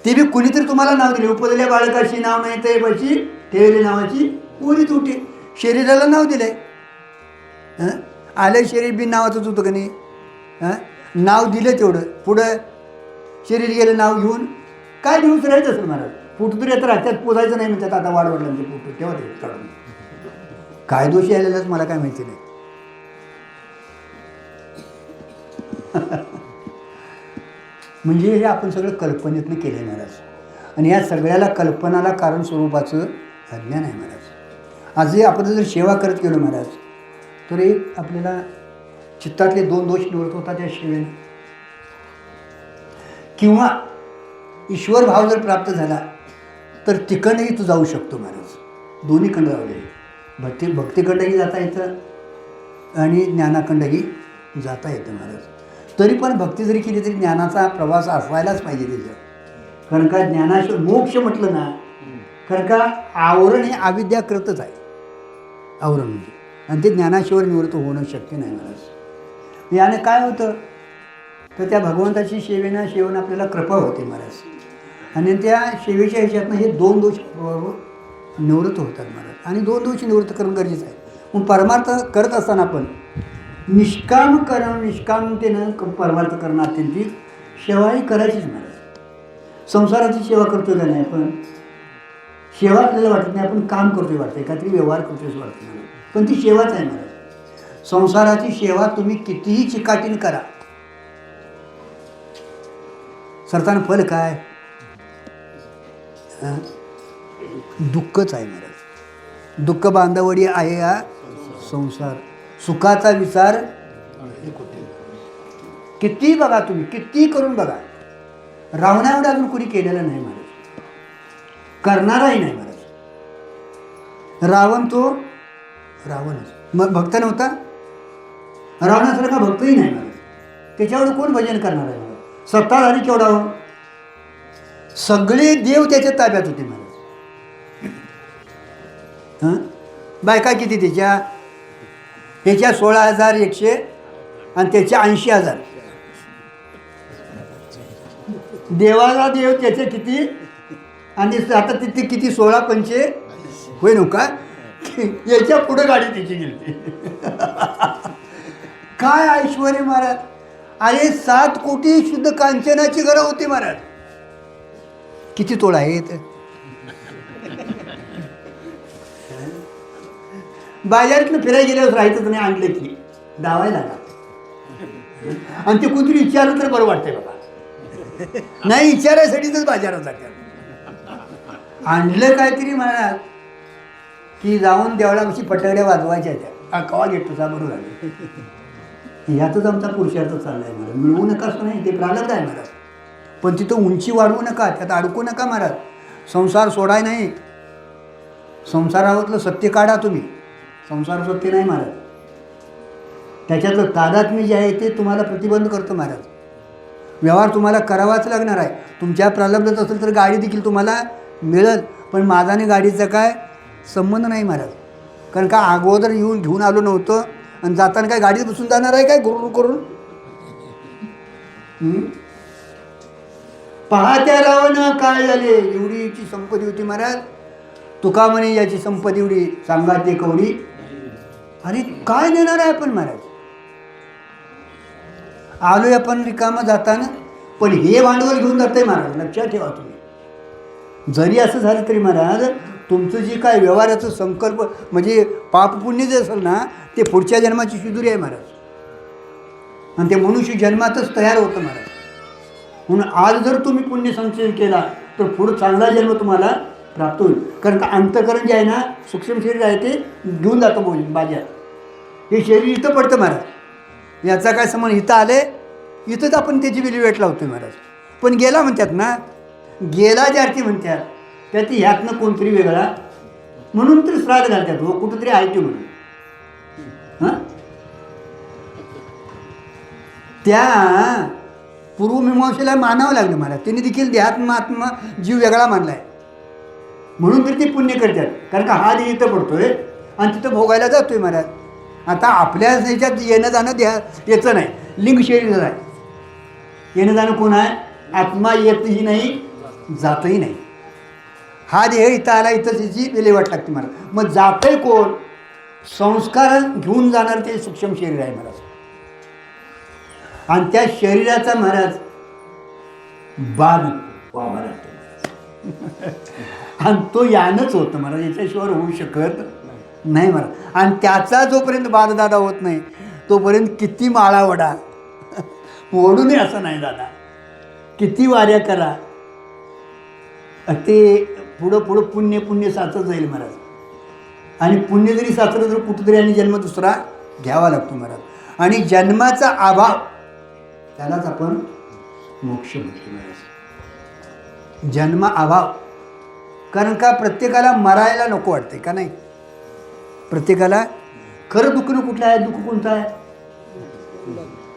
ते बी कुणीतरी तुम्हाला नाव दिले, उपजल्या बाळकाशी नाव नाही ते बशी ठेवले नावाची उरी तुटे. शरीराला नाव दिलंय, हां, आलं शरीर बिन नावाचंच होतं का नाही. हां, नाव दिलं तेवढं, पुढं शरीर गेलं नाव घेऊन काय दिवस राहायचं असेल महाराज. फोटो तरी आता राज्यात पोजायचं नाही म्हणतात. आता वाढवडलांचे फोटो तेव्हा ते काढून काय दोषी आलेलाच मला काय माहिती नाही. म्हणजे हे आपण सगळं कल्पनेतनं केलं आहे महाराज. आणि या सगळ्याला कल्पनाला कारण स्वरूपाचं अज्ञान आहे महाराज. आजही आपण जर सेवा करत गेलो महाराज तर एक आपल्याला चित्तातले 2 दोष निवडत होता त्या सेवेने, किंवा ईश्वर भाव जर प्राप्त झाला तर तिकडनंही तू जाऊ शकतो महाराज. दोन्हीकडं जाऊ भक्तीकडंही जाता येतं आणि ज्ञानाखंडही जाता येतं महाराज. तरी पण भक्ती जरी केली तरी ज्ञानाचा प्रवास असायलाच पाहिजे त्याच्यात. कारण का ज्ञानाशिवाय मोक्ष म्हटलं ना, कारण का आवरण हे अविद्या करतच आहे, आवरण म्हणजे, आणि ते ज्ञानाशिवाय निवृत्त होणं शक्य नाही महाराज. याने काय होतं तर त्या भगवंताची सेवेनं आपल्याला कृपा होते महाराज. आणि त्या सेवेच्या ह्याच्यातनं हे 2 दोष निवृत्त होतात महाराज. आणि 2 दोष निवृत्त करणं गरजेचं आहे. मग परमार्थ करत असताना आपण निष्कामतेनं परमार्थ करणं अत्यंत सेवाही करायचीच महाराज. संसाराची सेवा करतोय का नाही आपण, सेवा आपल्याला वाटत नाही, आपण काम करतोय वाटतंय, काहीतरी व्यवहार करतोय असं वाटतं मला, पण ती सेवाच आहे महाराज. संसाराची सेवा तुम्ही कितीही चिकाटीने करा, सरताना फल काय, दुःखच आहे महाराज. दुःख बांधवडी आहे हा संसार, सुखाचा विचार किती बघा तुम्ही, किती करून बघा, रावणा एवढा अजून कुणी केलेलं नाही महाराज, करणाराही नाही महाराज. रावण तो रावणच, मग भक्त नव्हता, रावणासारखा भक्तही नाही महाराज. त्याच्यावर कोण भजन करणार आहे महाराज. सत्ताधारी केवढा हो, सगळे देव त्याच्या ताब्यात होते महाराज. हां, बायका किती त्याच्या 16,100 आणि त्याच्या 80,000. देवाला देव त्याचे किती, आणि आता तिथे किती 16 पंचे होय नका, याच्या पुढे गाडी त्याची गेली. काय ऐश्वर महाराज. अरे 7 कोटी शुद्ध कांचनाची घरं होती महाराज. किती तोळा आहेत, बाजारातनं फिरायला गेल्यावर राहायचं नाही, आणलं की दावायला लागला. आणि ते कुठतरी विचारलं तर बरं वाटतंय बाबा, नाही विचारायसाठीच बाजारात जातात. आणलं काहीतरी महाराज की जाऊन देवळापाशी पटकड्या वाजवायच्या त्या, कवा घेत तुझा बरोबर आले. ह्यातच आमचा पुरुषार्थ चालला आहे महाराज. मिळवू नका असं नाही, ते प्रारब्ध आहे महाराज, पण तिथं उंची वाढवू नका, त्यात अडकू नका महाराज. संसार सोडाय नाही, संसारावरलं सत्य काढा तुम्ही, संसार सत्य नाही महाराज. त्याच्यातलं तादात्म्य जे आहे ते तुम्हाला प्रतिबंध करतं महाराज. व्यवहार तुम्हाला करावाच लागणार आहे. तुमच्या प्रलब्धत असेल तर गाडी देखील तुम्हाला मिळेल, पण माझा आणि गाडीचा काय संबंध नाही महाराज. कारण का अगोदर येऊन घेऊन आलो नव्हतं, आणि जाताना काय गाडीत बसून जाणार आहे काय गुरु करून. पाहत्या रावण काय झाले, एवढीची संपत्ती होती महाराज. तुका म्हणे याची संपत्ती एवढी, सांगा ते कवडी. अरे काय देणार आहे आपण महाराज. आलोय आपण रिकामं जाताना, पण हे भांडवल घेऊन जातंय महाराज, लक्षात ठेवा तुम्ही. जरी असं झालं तरी महाराज तुमचं जे काय व्यवहाराचं संकल्प म्हणजे पापपुण्य जे असेल ना, ते पुढच्या जन्माची शिदुरी आहे महाराज. आणि ते मनुष्य जन्मातच तयार होतं महाराज. म्हणून आज जर तुम्ही पुण्य संचय केला तर पुढं चांगला जन्म तुम्हाला प्राप्त होईल. कारण का अंतःकरण जे आहे ना, सूक्ष्म शरीर आहे ते घेऊन जातं बाजार. हे शरीर इथं पडतं महाराज, याचा काय संबंध. इथं आले इथंच आपण त्याची विल्हेवाट लावतो महाराज. पण गेला म्हणतात ना, गेला ज्या अर्थी म्हणतात त्या ती ह्यातनं कोणतरी वेगळा, म्हणून तर श्राद्ध घालतात हो, कुठंतरी आहे ते म्हणून. हां, त्या पूर्वमीमांसेला मानावं लागलं महाराज. त्यांनी देखील देहात्मा आत्मा जीव वेगळा मानला आहे, म्हणून तर ते पुण्य करतात. कारण का हा देह इथं पडतोय आणि तिथं भोगायला जातोय महाराज. आता आपल्या ह्याच्यात येणं जाणं याचं नाही, लिंग शरीर आहे. येणं जाणं कोण आहे, आत्मा येतही नाही जातही नाही. हा देह इथं आला, इथं त्याची विल्हेवाट लागते महाराज. मग जातंय कोण, संस्कार घेऊन जाणार ते सूक्ष्म शरीर आहे महाराज. आणि त्या शरीराचा महाराज बाग व्हावा लागतो आणि तो यानंच होतं महाराज, याच्याशिवाय होऊ शकत नाही महाराज. आणि त्याचा जोपर्यंत बाददादा होत नाही तोपर्यंत किती माळा वडा ओढू नये असं नाही दादा. किती वाऱ्या करा ते पुढं पुढं पुण्य पुण्य साचत जाईल महाराज. आणि पुण्य जरी साचलं तर कुठंतरी आणि जन्म दुसरा घ्यावा लागतो महाराज. आणि जन्माचा अभाव त्यालाच आपण मोक्ष म्हणतो महाराज. जन्म अभाव. कारण का प्रत्येकाला मरायला नको वाटते का नाही? प्रत्येकाला खरं दुःख कुठलं आहे? दुःख कोणतं आहे?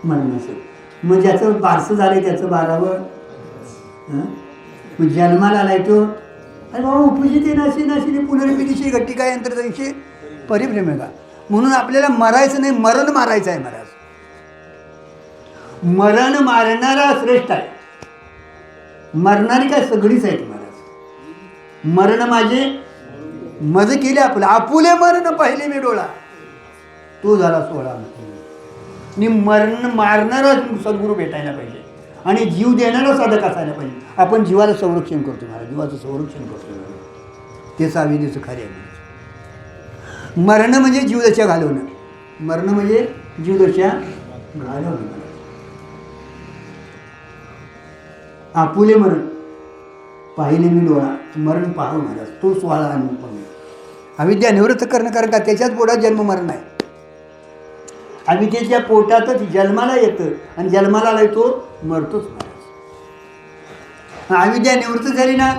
मरणाचं. मग ज्याचं बारसं झालं त्याचं 12वं. मग जन्माला आलाय तो अरे बाबा उपजिते नाशी नाशिने पुनर्विधीशी घट्टिका यंत्रशी परिभ्रम आहे का? म्हणून आपल्याला मरायचं नाही, मरण मारायचं आहे महाराज. मरण मारणारा श्रेष्ठ आहे. मरणारी काय सगळीच आहेत महाराज. मरण माझे मज केले आपलं आपुले मरण पहिले मी डोळा तो झाला 16. आणि मरण मारणारा सद्गुरू भेटायला पाहिजे आणि जीव देणारा साधक असायला पाहिजे. आपण जीवाला संरक्षण करतो महाराज, जीवाचं संरक्षण करतो महाराज. ते साविधीचं खरे आहे. मरण म्हणजे जीवदशा घालवणं. मरण म्हणजे जीवदशा घालवणं. आपुले मरण पाहिले मी डोळा मरण पाहू महाराज तो 16 अनुभव. अविद्या निवृत्त करणं. कारण का त्याच्याच पोटात जन्म मरण आहे. अविद्येच्या पोटातच जन्माला येतं आणि जन्माला आलाय तो मरतोच महाराज. अविद्या निवृत्त झाली ना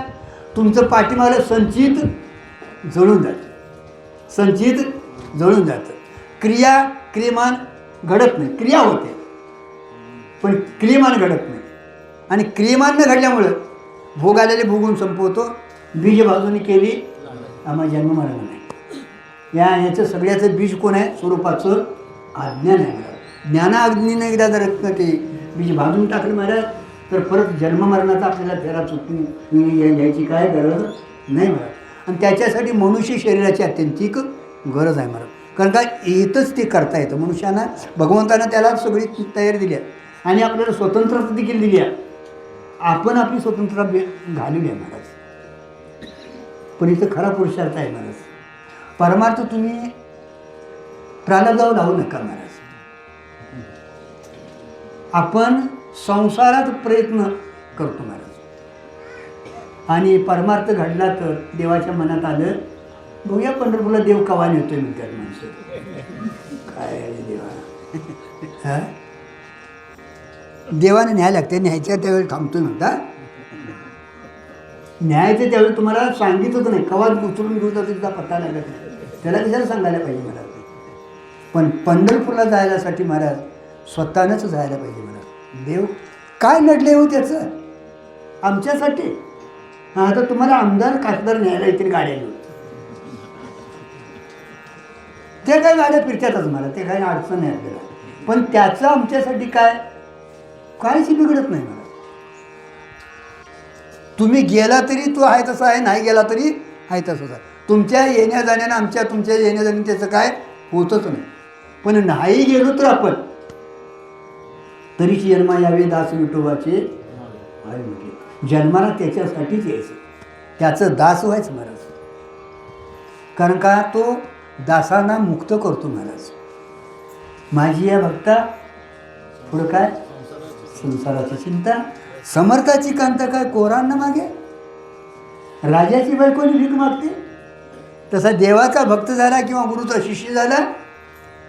तुमचं पाठीमागलं संचित जळून जातं. संचित जळून जातं. क्रियमान घडत नाही. क्रिया होते पण क्रियमान घडत नाही. आणि क्रियमान न घडल्यामुळं भोग आलेले भोगून संपवतो. बीज बाजूने केली आम्हाला जन्म मरण नाही. याचं सगळ्याचं बीज कोण आहे? स्वरूपाचं अज्ञान आहे. ज्ञानाग्नीनं एकदा जर ते बीज भाजून टाकलं महाराज तर परत जन्म मरणाचा आपल्याला फेरा चुकून यायची काय गरज नाही महाराज. आणि त्याच्यासाठी मनुष्य शरीराची अत्यंतिक गरज आहे महाराज. कारण का येतच ते करता येतं मनुष्यानं. भगवंतानं त्याला सगळी तयारी दिली आहे आणि आपल्याला स्वतंत्रता देखील दिली आहे. आपण आपली स्वतंत्रता घालवली आहे महाराज. पण इथं खरा पुरुषार्थ आहे महाराज. परमार्थ तुम्ही प्रारब्धावर लावू नका महाराज. आपण संसारात प्रयत्न करतो महाराज आणि परमार्थ घडला तर देवाच्या मनात आलं बघूया पंढरपूरला देव कवा नेतोय म्हणतात माणसं. काय देवा देवाने न्याय लागते. न्यायच्या त्यावेळी थांबतोय म्हणता. न्यायचं त्यावेळी तुम्हाला सांगितलं नाही कवा उचलून घेऊन जातो तिचा पत्ता लागत नाही. त्याला कशाला सांगायला पाहिजे महाराज. पण पंढरपूरला जायलासाठी महाराज स्वतःनंच जायला पाहिजे महाराज. देव काय नडले हो त्याचं आमच्यासाठी. हां आता तुम्हाला आमदार खासदार न्यायला येतील गाड्या घेऊन. ते काय गाड्या फिरतातच मला ते काही अडचण नाही आपल्याला. पण त्याचं आमच्यासाठी काय काहीच बिघडत नाही मला. तुम्ही गेला तरी तो आहे तसा आहे, नाही गेला तरी आहे तसंच आहे. तुमच्या येण्या जाण्यानं तुमच्या येण्या जाण्यानं त्याचं काय होतच नाही. पण नाही गेलो तर आपण तरीच जन्मा यावे दास विठोबाचे आहे म्हटले. जन्माला त्याच्यासाठीच यायचं. त्याचं दास व्हायचं महाराज. कारण का तो दासांना मुक्त करतो महाराज. माझी या भक्ता पुढं काय संसाराची चिंता समर्थाची कांता काय कोरांना मागे. राजाची बायकोनी भीक मागते तसा देवाचा भक्त झाला किंवा गुरुचा शिष्य झाला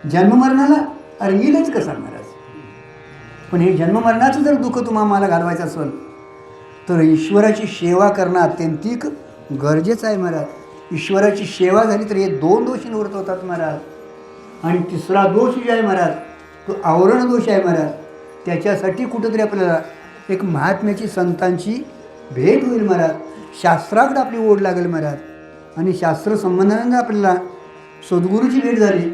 जन्ममरणाला अरे येईलच कसा महाराज. पण हे जन्ममरणाचं जर दुःख तुम्हाला घालवायचं असेल तर ईश्वराची सेवा करणं अत्यंतिक गरजेचं आहे महाराज. ईश्वराची सेवा झाली तर हे 2 दोष निवृत्त होतात महाराज. आणि 3रा दोष जे आहे महाराज तो आवरण दोष आहे महाराज. त्याच्यासाठी कुठंतरी आपल्याला एक महात्म्याची संतांची भेट होईल महाराज. शास्त्राकडे आपली ओढ लागेल महाराज. आणि शास्त्र संबंधाने आपल्याला सद्गुरूची भेट झाली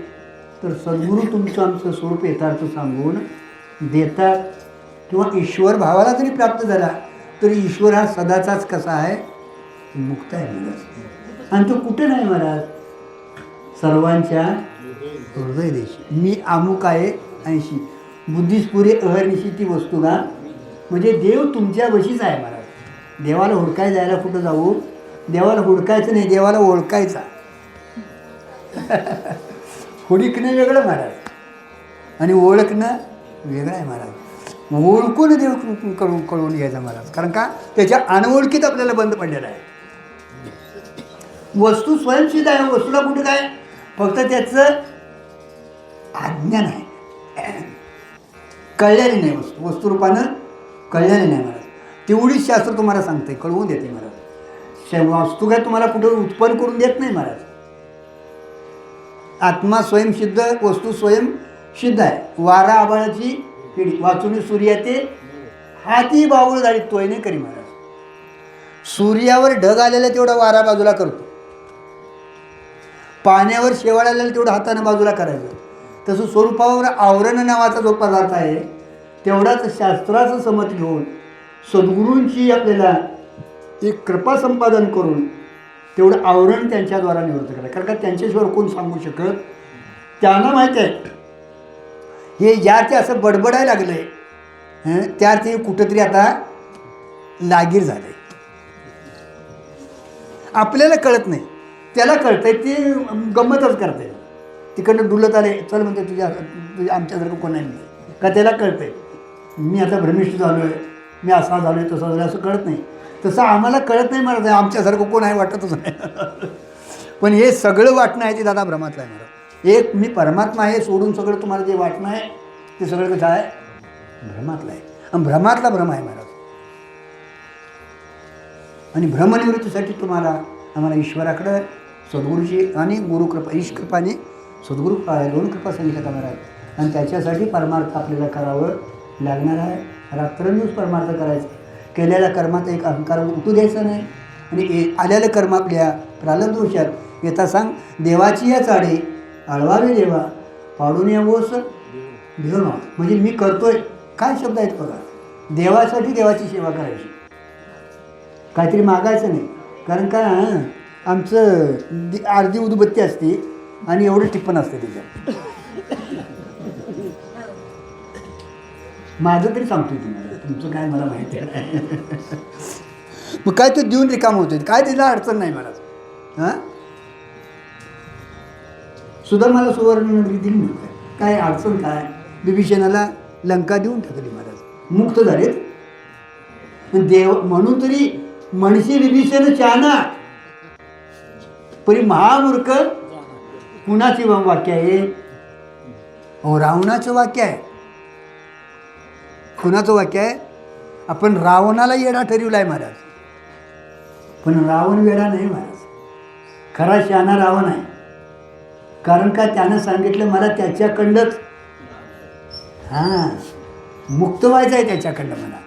तर सद्गुरू तुमचं आमचं स्वरूप यथार्थ सांगून देतात. किंवा ईश्वर भावाला जरी प्राप्त झाला तरी ईश्वर हा सदाचाच कसा आहे मुक्त आहे महाराज. आणि तो कुठे नाही महाराज सर्वांच्या हृदय देशी. मी अमुक आहे 80 बुद्धिस्पुरे अहर्निशी ती वस्तुगा. म्हणजे देव तुमच्या वशीच आहे महाराज. देवाला हुडकाय जायला कुठं जाऊ. देवाला हुडकायचं नाही देवाला ओळखायचा. हुडकणं वेगळं महाराज आणि ओळखणं वेगळं आहे महाराज. ओळखून देव कळवून घ्यायचा महाराज. कारण का त्याच्या अनओळखीत आपल्याला बंद पडलेला आहे. वस्तू स्वयंसिद्ध आहे. वस्तूला कुठं काय, फक्त त्याचं अज्ञान आहे, कळलेली नाही वस्तू, वस्तुरूपानं कळलेली नाही महाराज. तेवढीच शास्त्र तुम्हाला सांगते, कळवून देते महाराज. वस्तू काय तुम्हाला कुठं उत्पन्न करून देत नाही महाराज. आत्मा स्वयंसिद्ध, वस्तू स्वयंसिद्ध आहे. वारा आबाळाची पिढी वाचून सूर्य ते हाती बावळ झाली तोयने करी महाराज. सूर्यावर ढग आलेला तेवढा वारा बाजूला करतो, पाण्यावर शेवाळ आलेलं तेवढं हातानं बाजूला करायचं. तसं स्वरूपावर आवरण नावाचा जो पदार्थ आहे तेवढाच शास्त्राचं समत घेऊन सद्गुरूंची आपल्याला एक कृपा संपादन करून तेवढं आवरण त्यांच्याद्वारा निवृत्त करायचं. कारण का त्यांच्याशिवाय कोण सांगू शकत. त्यांना माहीत आहे हे ज्या ते असं बडबडायला लागलं आहे त्या ते कुठंतरी आता लागीर झालं आहे. आपल्याला कळत नाही, त्याला कळतं आहे. ते गंमतच करते, तिकडनं डुलत आले चल म्हणते तुझ्या आमच्यासारखं कोण नाही का. त्याला कळतं आहे मी आता भ्रमिष्ठ झालो आहे, मी असा झालो आहे तसा झालो असं कळत नाही. तसं आम्हाला कळत नाही महाराज, आमच्यासारखं कोण आहे वाटतच नाही. पण हे सगळं वाटणं आहे ते दादा भ्रमातलं आहे महाराज. एक मी परमात्मा आहे सोडून सगळं तुम्हाला जे वाटणं आहे ते सगळं कसं आहे, भ्रमातलं आहे. आणि भ्रमातला भ्रम आहे महाराज. आणि भ्रमनिवृत्तीसाठी तुम्हाला आम्हाला ईश्वराकडं सद्गुरूची आणि गुरुकृपा, ईशकृपाने सद्गुरू दोन कृपा सांगितल्या महाराज. आणि त्याच्यासाठी परमार्थ आपल्याला करावं लागणार आहे. रात्रंदिवस परमार्थ करायचं. केलेल्या कर्मात एक अहंकार उठू द्यायचा नाही. आणि आलेलं कर्म आपल्या प्रारब्ध दोषात येता सांग देवाची या चाडे आळवावे देवा पाडून या ओस घेऊन. म्हणजे मी करतोय काय शब्द आहेत बघा. देवासाठी देवाची सेवा करायची, काहीतरी मागायचं नाही. कारण का आमचं अर्धी उदबत्ती असते आणि एवढं टिप्पण असतं त्याच्यात. माझं तरी सांगतोय तुम्हाला, तुमचं काय मला माहिती आहे. मग काय तो देऊन रिकाम होतोय, काय तिला अडचण नाही महाराज. हां सुद्धा मला सुवर्ण नगरी दिली नव्हतं, काय अडचण काय. विभीषणाला लंका देऊन टाकली महाराज, मुक्त झालेत. देव म्हणून तरी म्हणशी विभीषण चाना परी महामूर्ख कुणाची वाक्य आहे. हो रावणाचं वाक्य आहे. कुणाचं वाक्य आहे. आपण रावणाला येडा ठरवला आहे महाराज, पण रावण वेडा नाही महाराज. खरा शहाणा रावण आहे. कारण का त्यानं सांगितलं मला त्याच्याकडंच मुक्त व्हायचं आहे त्याच्याकडं मला,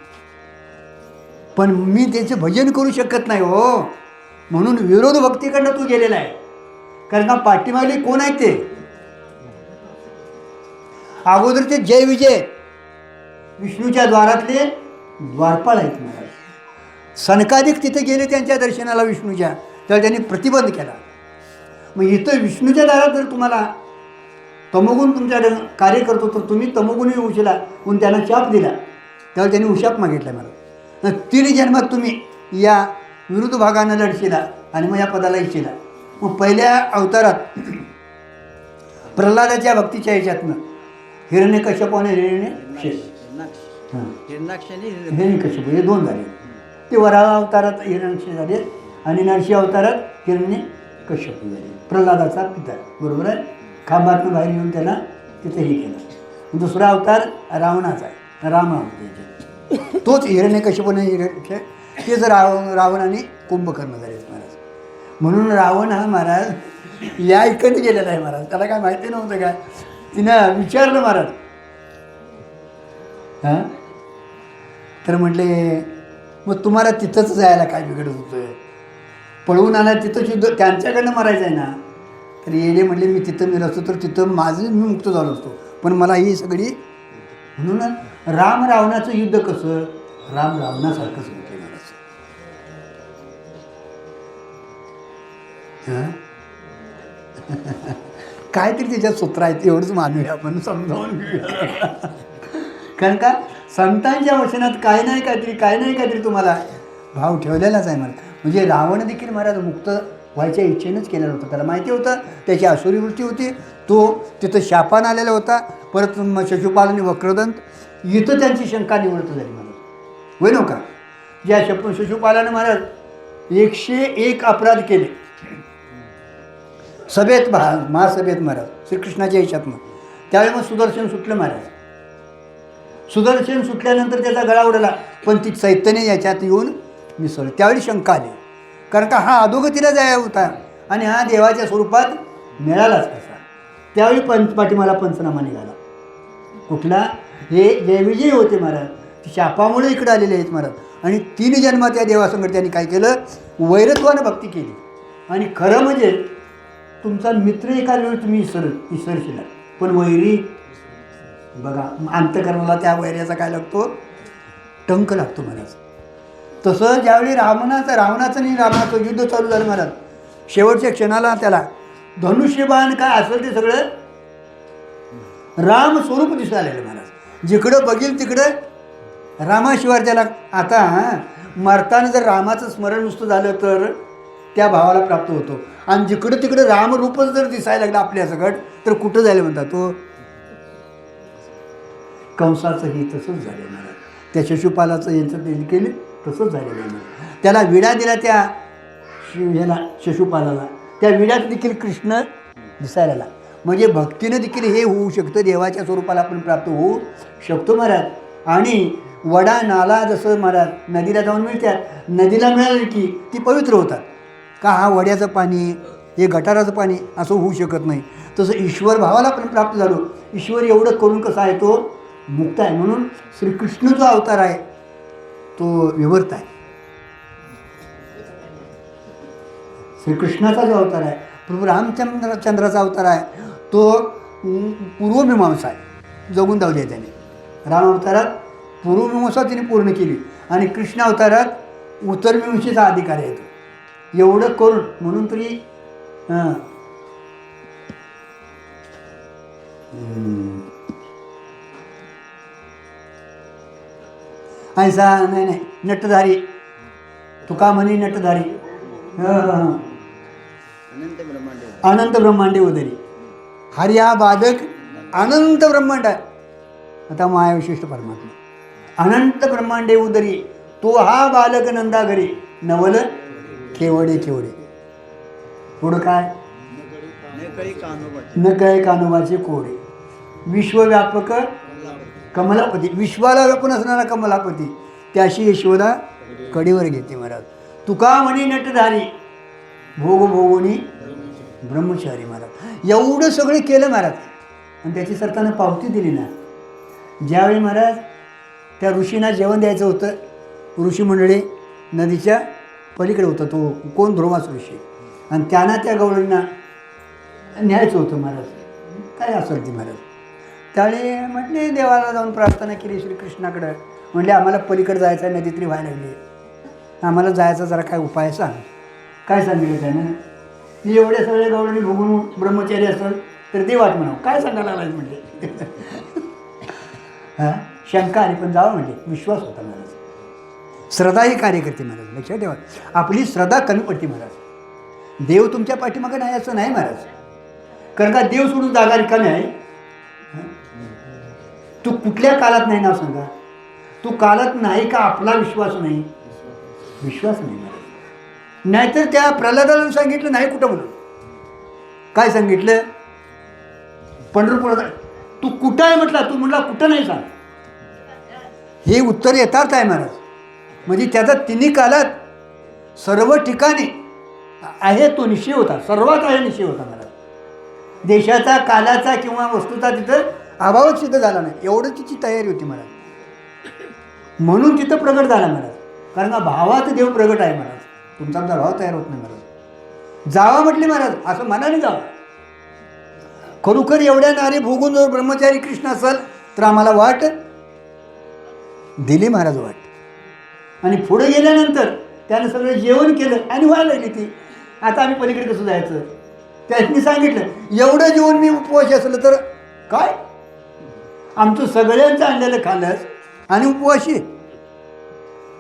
पण मी त्याचं भजन करू शकत नाही हो. म्हणून विरोध भक्तीकडनं तू गेलेला आहे. कारण का पाठीमागले कोण आहेत ते अगोदरचे जय विजय विष्णूच्या द्वारातले द्वारपाळ आहेत महाराज. सनकादिक तिथे गेले त्यांच्या दर्शनाला विष्णूच्या, तर त्यांनी प्रतिबंध केला. मग इथं विष्णूच्या दारात जर तुम्हाला तमोगुण तुमच्याकडे कार्य करतो तर तुम्ही तमोगुणी उशिला म्हणून त्यांना शाप दिला, त्यावर त्यांनी उशाप मागितला मला. 3 जन्मात तुम्ही या विरुद्ध भागानं लढशिला आणि मग या पदाला इच्छिला. मग पहिल्या अवतारात प्रल्हादाच्या भक्तीच्या ह्याच्यातनं हिरण्यकश्यपाने हिरण्यकश्यप हे 2 झाले. ते वराह अवतारात हिरण्यकश्यप झाले आणि नरसिंह अवतारात हिरण्यकश्यप झाले. प्रल्हादाचा पिता बरोबर आहे. खांबातनं बाहेर येऊन त्याला तिथे हे केलं. दुसरा अवतार रावणाचा आहे, राम त्याच्यात तोच हिरण्यकश्यपाने तेच रावण आणि कुंभकर्ण झाले महाराज. म्हणून रावण हा महाराज या इकडे गेलेला आहे महाराज. त्याला काय माहिती नव्हतं काय. तिनं विचारलं महाराज हां तर म्हटले मग तुम्हाला तिथंच जायला काय बिघडत होतं. पळवून आला तिथंच युद्ध त्यांच्याकडनं मरायचं आहे ना. तर येले म्हटले मी तिथं मी असतो तर तिथं माझं मी मुक्त झालो असतो, पण मला ही सगळी. म्हणून राम रावणाचं युद्ध कसं, राम रावणासारखंच म्हटले महाराज. हां काहीतरी त्याच्यात सूत्र आहेत, एवढंच मानूया आपण, समजावून घेऊया. कारण का संतांच्या वचनात काय नाही काहीतरी तुम्हाला भाव ठेवलेलाच आहे महाराज. म्हणजे रावण देखील महाराज मुक्त व्हायच्या इच्छेनंच केलेलं होतं. त्याला माहिती होतं त्याची आसुरी वृत्ती होती. तो तिथं शापान आलेला होता. परत शिशुपाल आणि वक्रदंत इथं त्यांची शंका निवृत्त झाली महाराज. होय नव्ह का? ज्या शिशुपालानं महाराज 101 अपराध केले सभेत, महासभेत महाराज श्रीकृष्णाच्या ह्याच्यातनं. त्यावेळी मग सुदर्शन सुटलं महाराज. सुदर्शन सुटल्यानंतर त्याचा गळा उडला, पण ती चैतन्य याच्यात येऊन मिसळलं. त्यावेळी शंका आली, कारण का हा अधोगतीला जाया होता आणि हा देवाच्या स्वरूपात मिळालाच कसा. त्यावेळी पाठीमाला पंचनामा निघाला. कुठला? हे जयविजय होते महाराज, ती शापामुळे इकडे आलेले आहेत महाराज. आणि 3 जन्मात त्या देवासंगत त्यांनी काय केलं? वैरत्वानं भक्ती केली. आणि खरं म्हणजे तुमचा मित्र एका वेळी तुम्ही इसरशीला, पण वैरी बघा अंतकरणाला त्या वैर्याचा काय लागतो? टंक लागतो महाराज. तसं ज्यावेळी रावणाचं युद्ध चालू झालं महाराज, शेवटच्या क्षणाला त्याला धनुष्यबाण काय असेल ते सगळं राम स्वरूप दिसायला आलेलं महाराज. जिकडं बघील तिकडं रामाशिवाय त्याला आता मरताना जर रामाचं स्मरण नुसतं झालं तर त्या भावाला प्राप्त होतो. आणि जिकडं तिकडं रामरूपच जर दिसायला लागलं आपल्या सगळं तर कुठं जायला म्हणतात तो कंसाचंही तसंच झालं मला. त्या शिशुपालाचं यांचं ते केलं तसंच झालेलं आहे. त्याला विडा दिला त्या ह्याला शिशुपालाला, त्या विड्यात देखील कृष्ण दिसायला. म्हणजे भक्तीनं देखील हे होऊ शकतं, देवाच्या स्वरूपाला आपण प्राप्त होऊ शकतो महाराज. आणि वडा नाला जसं महाराज नदीला जाऊन मिळतात, नदीला मिळालं की ती पवित्र होतात का? हा वड्याचं पाणी, हे गटाराचं पाणी असं होऊ शकत नाही. तसं ईश्वर भावाला आपण प्राप्त झालो. ईश्वर एवढं करून कसा आहे? तो मुक्त आहे. म्हणून श्रीकृष्ण जो अवतार आहे तो विवर्त आहे. श्रीकृष्णाचा जो अवतार आहे, प्रभू रामचंद्राचा अवतार आहे, तो पूर्वमीमांसा आहे, जगून दावली आहे त्याने. राम अवतारात पूर्वमीमांसा तिने पूर्ण केली आणि कृष्ण अवतारात उत्तरमीमांसेचा अधिकार आहे. एवढं करून म्हणून तरी ऐसा नाही नटधारी तुका म्हणी नटधारी अनंत ब्रह्मांडे उदरी. हरी हा बाधक अनंत ब्रह्मांड आहे. आता माया विशिष्ट परमात्मा अनंत ब्रह्मांडे उदरी, तो हा बालक नंदा घरी नवल केवडे केवडे. पुढं काय? न कळे कानोबाचे कोडे. विश्वव्यापक कमलापती, विश्वाला व्यापून असणारा कमलापती, त्याशी यशोदा कडीवर घेते महाराज. तुका म्हणी नटधारी भोग भोगोनी ब्रह्मचारी महाराज. एवढं सगळे केलं महाराज आणि त्याची सरकारनं पावती दिली ना. ज्यावेळी महाराज त्या ऋषींना जेवण द्यायचं होतं, ऋषी मंडळी नदीच्या पलीकडे होतं, तो कोण ध्रुवास ऋषी, आणि त्यांना त्या गवळींना न्यायचं होतं महाराज. काय असेल ती महाराज. त्यावेळी म्हटले देवाला जाऊन प्रार्थना केली श्रीकृष्णाकडं, म्हणले आम्हाला पलीकडे जायचं आहे, नदी तरी व्हायला लागली, आम्हाला जायचा जरा काय उपाय सांग. काय सांगितलं त्यानं? मी एवढ्या सगळ्या गवळणी भोगून ब्रह्मचारी असेल तर दे वाट म्हणावं. काय सांगायला लागला म्हणले. हां शंका आली पण जावं म्हणजे विश्वास होता महाराज. श्रद्धा ही कार्य करते महाराज. लक्षात ठेवा, आपली श्रद्धा कमी पडते महाराज. देव तुमच्या पाठीमागं नाही असं नाही महाराज. कारण का देव सोडून जागा रिकामी आहे. तू कुठल्या काळात नाही नाव सांगा. तू काळात नाही का आपला विश्वास नाही? विश्वास नाही महाराज. नाहीतर त्या प्रल्हादाला सांगितलं नाही कुठं म्हणून. काय सांगितलं? पंढरपुरात तू कुठं आहे म्हटला, तू म्हटला कुठं नाही सांग. हे उत्तर यथार्थ आहे महाराज. म्हणजे त्याचा तिन्ही कालात सर्व ठिकाणी आहे तो निश्चय होता, सर्वात आहे निश्चय होता महाराज. देशाचा कालाचा किंवा वस्तूचा तिथं अभावच सिद्ध झाला नाही, एवढं तिची तयारी होती महाराज. म्हणून तिथं प्रगट झाला महाराज. कारण का भावात देव प्रगट आहे महाराज. तुमचा आमचा भाव तयार होत नाही महाराज. जावा म्हटले महाराज, असं मनाने जावं. खरोखर एवढ्या नारे भोगून जर ब्रह्मचारी कृष्ण असेल तर आम्हाला वाट दिली महाराज वाट. आणि पुढे गेल्यानंतर त्यानं सगळं जेवण केलं आणि व्हायला लागली ती. आता आम्ही पलीकडे कसं जायचं? त्यांनी सांगितलं एवढं जेवण मी उपवास असलं तर काय, आमचं सगळ्यांचं आणलेलं खाल्लंच आणि उपवाशी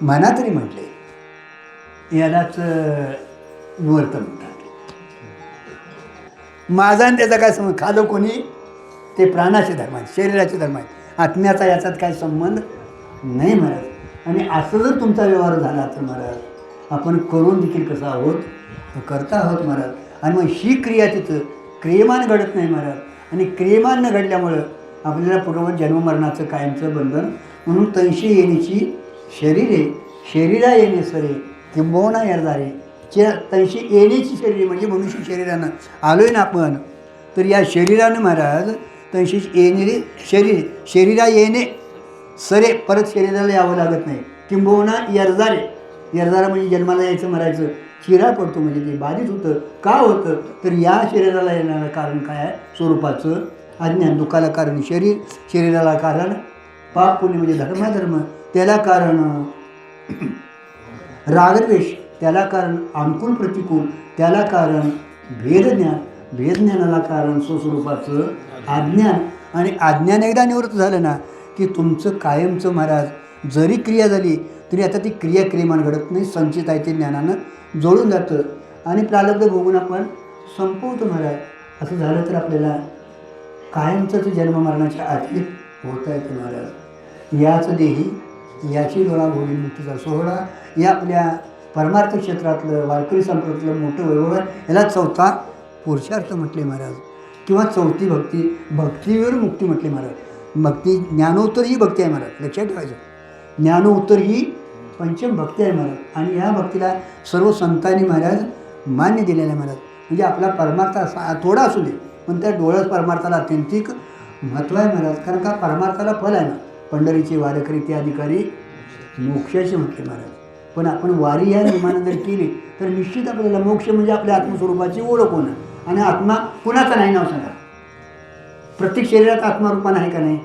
म्हणा तरी म्हटले. यालाच वर्त म्हणतात. माझा आणि त्याचा काय समज? खालं कोणी? ते प्राणाचे धर्म आहेत, शरीराचे धर्म आहेत. आत्म्याचा याच्यात काय संबंध नाही महाराज. आणि असं जर तुमचा व्यवहार झाला तर महाराज आपण करून देखील कसं आहोत करता आहोत महाराज. आणि मग ही क्रिया तिथं क्रियमान घडत नाही महाराज. आणि क्रियमान न घडल्यामुळं आपल्याला पूर्व जन्ममरणाचं कायमचं बंधन. म्हणून तैशी येण्याची शरीरे शरीरा येणे सरे किंबहुना यरदारे. तैशी येण्याची शरीरे म्हणजे मनुष्य शरीरानं आलोय ना आपण, तर या शरीरानं महाराज तैशी येणे शरीरा येणे सरे परत शरीराला यावं लागत नाही. किंबहुना यरदारे यरदारा म्हणजे जन्माला यायचं मरायचं चिरा पडतो म्हणजे ते बाधित होतं. का होतं तर या शरीराला येणारं कारण काय आहे स्वरूपाचं अज्ञान. दुःखाला कारण शरीर, शरीराला कारण पाप पुण्य म्हणजे धर्माधर्म, त्याला कारण रागद्वेष, त्याला कारण अनुकूल प्रतिकूल, त्याला कारण भेदज्ञान, भेदज्ञानाला कारण स्वस्वरूपाचं अज्ञान. आणि अज्ञान एकदा निवृत्त झालं ना की तुमचं कायमचं महाराज जरी क्रिया झाली तरी आता ती क्रिया क्रियमान घडत नाही. संचित आहे ते ज्ञानानं जोडून जातं आणि प्रारब्ध भोगून आपण संपवतो महाराज. असं झालं तर आपल्याला कायमचं ते जन्ममरणाच्या आधी होता येतं महाराज. याच देही याची डोळा भोगी मुक्तीचा सोहळा. या आपल्या परमार्थ क्षेत्रातलं वारकरी संप्रदायातलं मोठं वैभव आहे. याला चौथा पुरुषार्थ म्हटले महाराज किंवा चौथी भक्ती. भक्तीवर मुक्ती म्हटली महाराज. भक्ती ज्ञानोत्तर ही भक्ती आहे महाराज, लक्षात ठेवायचं. ज्ञानोत्तर ही पंचम भक्ती आहे महाराज. आणि या भक्तीला सर्व संतांनी महाराज मान्य दिलेलं आहे महाराज. म्हणजे आपला परमार्थ असा थोडा असू दे पण त्या डोळ्यात परमार्थाला अत्यंतिक महत्त्व आहे महाराज. कारण का परमार्थाला फल आहे ना. पंढरीचे वारकरी ते अधिकारी मोक्षाचे म्हटले महाराज. पण आपण वारी या नियमानं जर केली तर निश्चित आपल्याला मोक्ष म्हणजे आपल्या आत्मस्वरूपाची ओळख होणं. आणि आत्मा कुणाचा नाही नाव सांगा. प्रत्येक शरीरात आत्मारूपान आहे का नाही?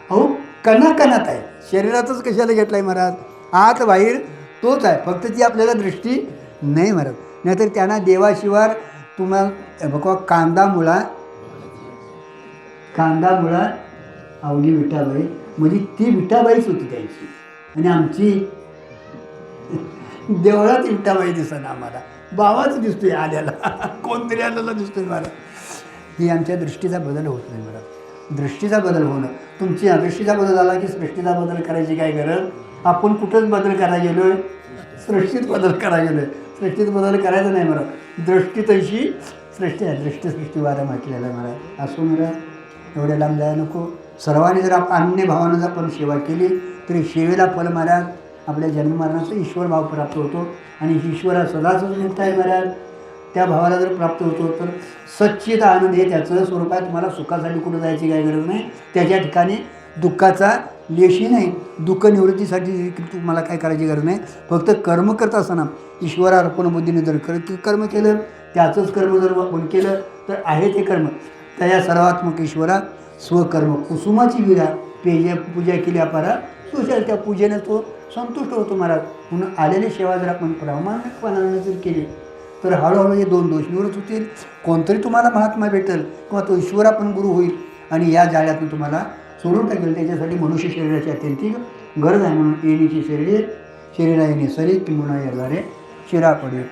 अहो कणाकणात आहे. शरीरातच कशाला घेतला आहे महाराज? आत बाहेर तोच आहे, फक्त ती आपल्याला दृष्टी नाही महाराज. नाहीतर त्यांना देवाशिवाय तुम्हाला बघा कांदा मुळा आवली विठाबाई म्हणजे ती विठाबाईच होती त्यांची. आणि आमची देवळात विठाबाई दिसत आम्हाला, बाबाच दिसतोय आल्याला, कोणतरी आल्याला दिसतोय महाराज. ही आमच्या दृष्टीचा बदल होत नाही महाराज. दृष्टीचा बदल होणं. तुमची दृष्टीचा बदल झाला की सृष्टीचा बदल करायची काय गरज? आपण कुठंच बदल करायला गेलो आहे? सृष्टीत बदल करायला गेलो आहे. सृष्टीत बदल करायचा नाही महाराज. दृष्टी तशी सृष्टी आहे. सृष्टी वारा म्हटलेला आहे महाराज. असो महाराज एवढ्या लांब जायला नको. सर्वांनी जर आपण अन्य भावानं जर आपण सेवा केली तरी सेवेला फल महाराज आपल्या जन्ममरणाचा ईश्वर भाव प्राप्त होतो. आणि ईश्वरा सदाच मिळत आहे महाराज. त्या भावाला जर प्राप्त होतो तर सच्चित आनंद हे त्याचं स्वरूप आहे. तुम्हाला सुखासाठी कुठं जायची काही गरज नाही. त्याच्या ठिकाणी दुःखाचा लेशी नाही. दुःख निवृत्तीसाठी तुम्हाला काय करायची गरज नाही. फक्त कर्म करत असताना ईश्वरार्पण बुद्धीने जर कर्म केलं, त्याचंच कर्म जर आपण केलं तर आहे ते कर्म त्या सर्वात्मक ईश्वरा स्वकर्म कुसुमाची विरा पूजा केली अपारा तुषार. त्या पूजेने तो संतुष्ट होतो महाराज. म्हणून आलेली सेवा जर आपण प्रामाणिकपणाने जर केली तर हळूहळू हे दोन दोष निवृत्त होतील. कोणतरी तुम्हाला महात्मा भेटेल किंवा तो ईश्वर आपण गुरु होईल आणि या जाळ्यातून तुम्हाला सोडून टाकेल. त्याच्यासाठी मनुष्य शरीराची अत्यंतिक गरज आहे. म्हणून येण्याची शरीरा येणे सरी किंवा येणारे शिरा पडे.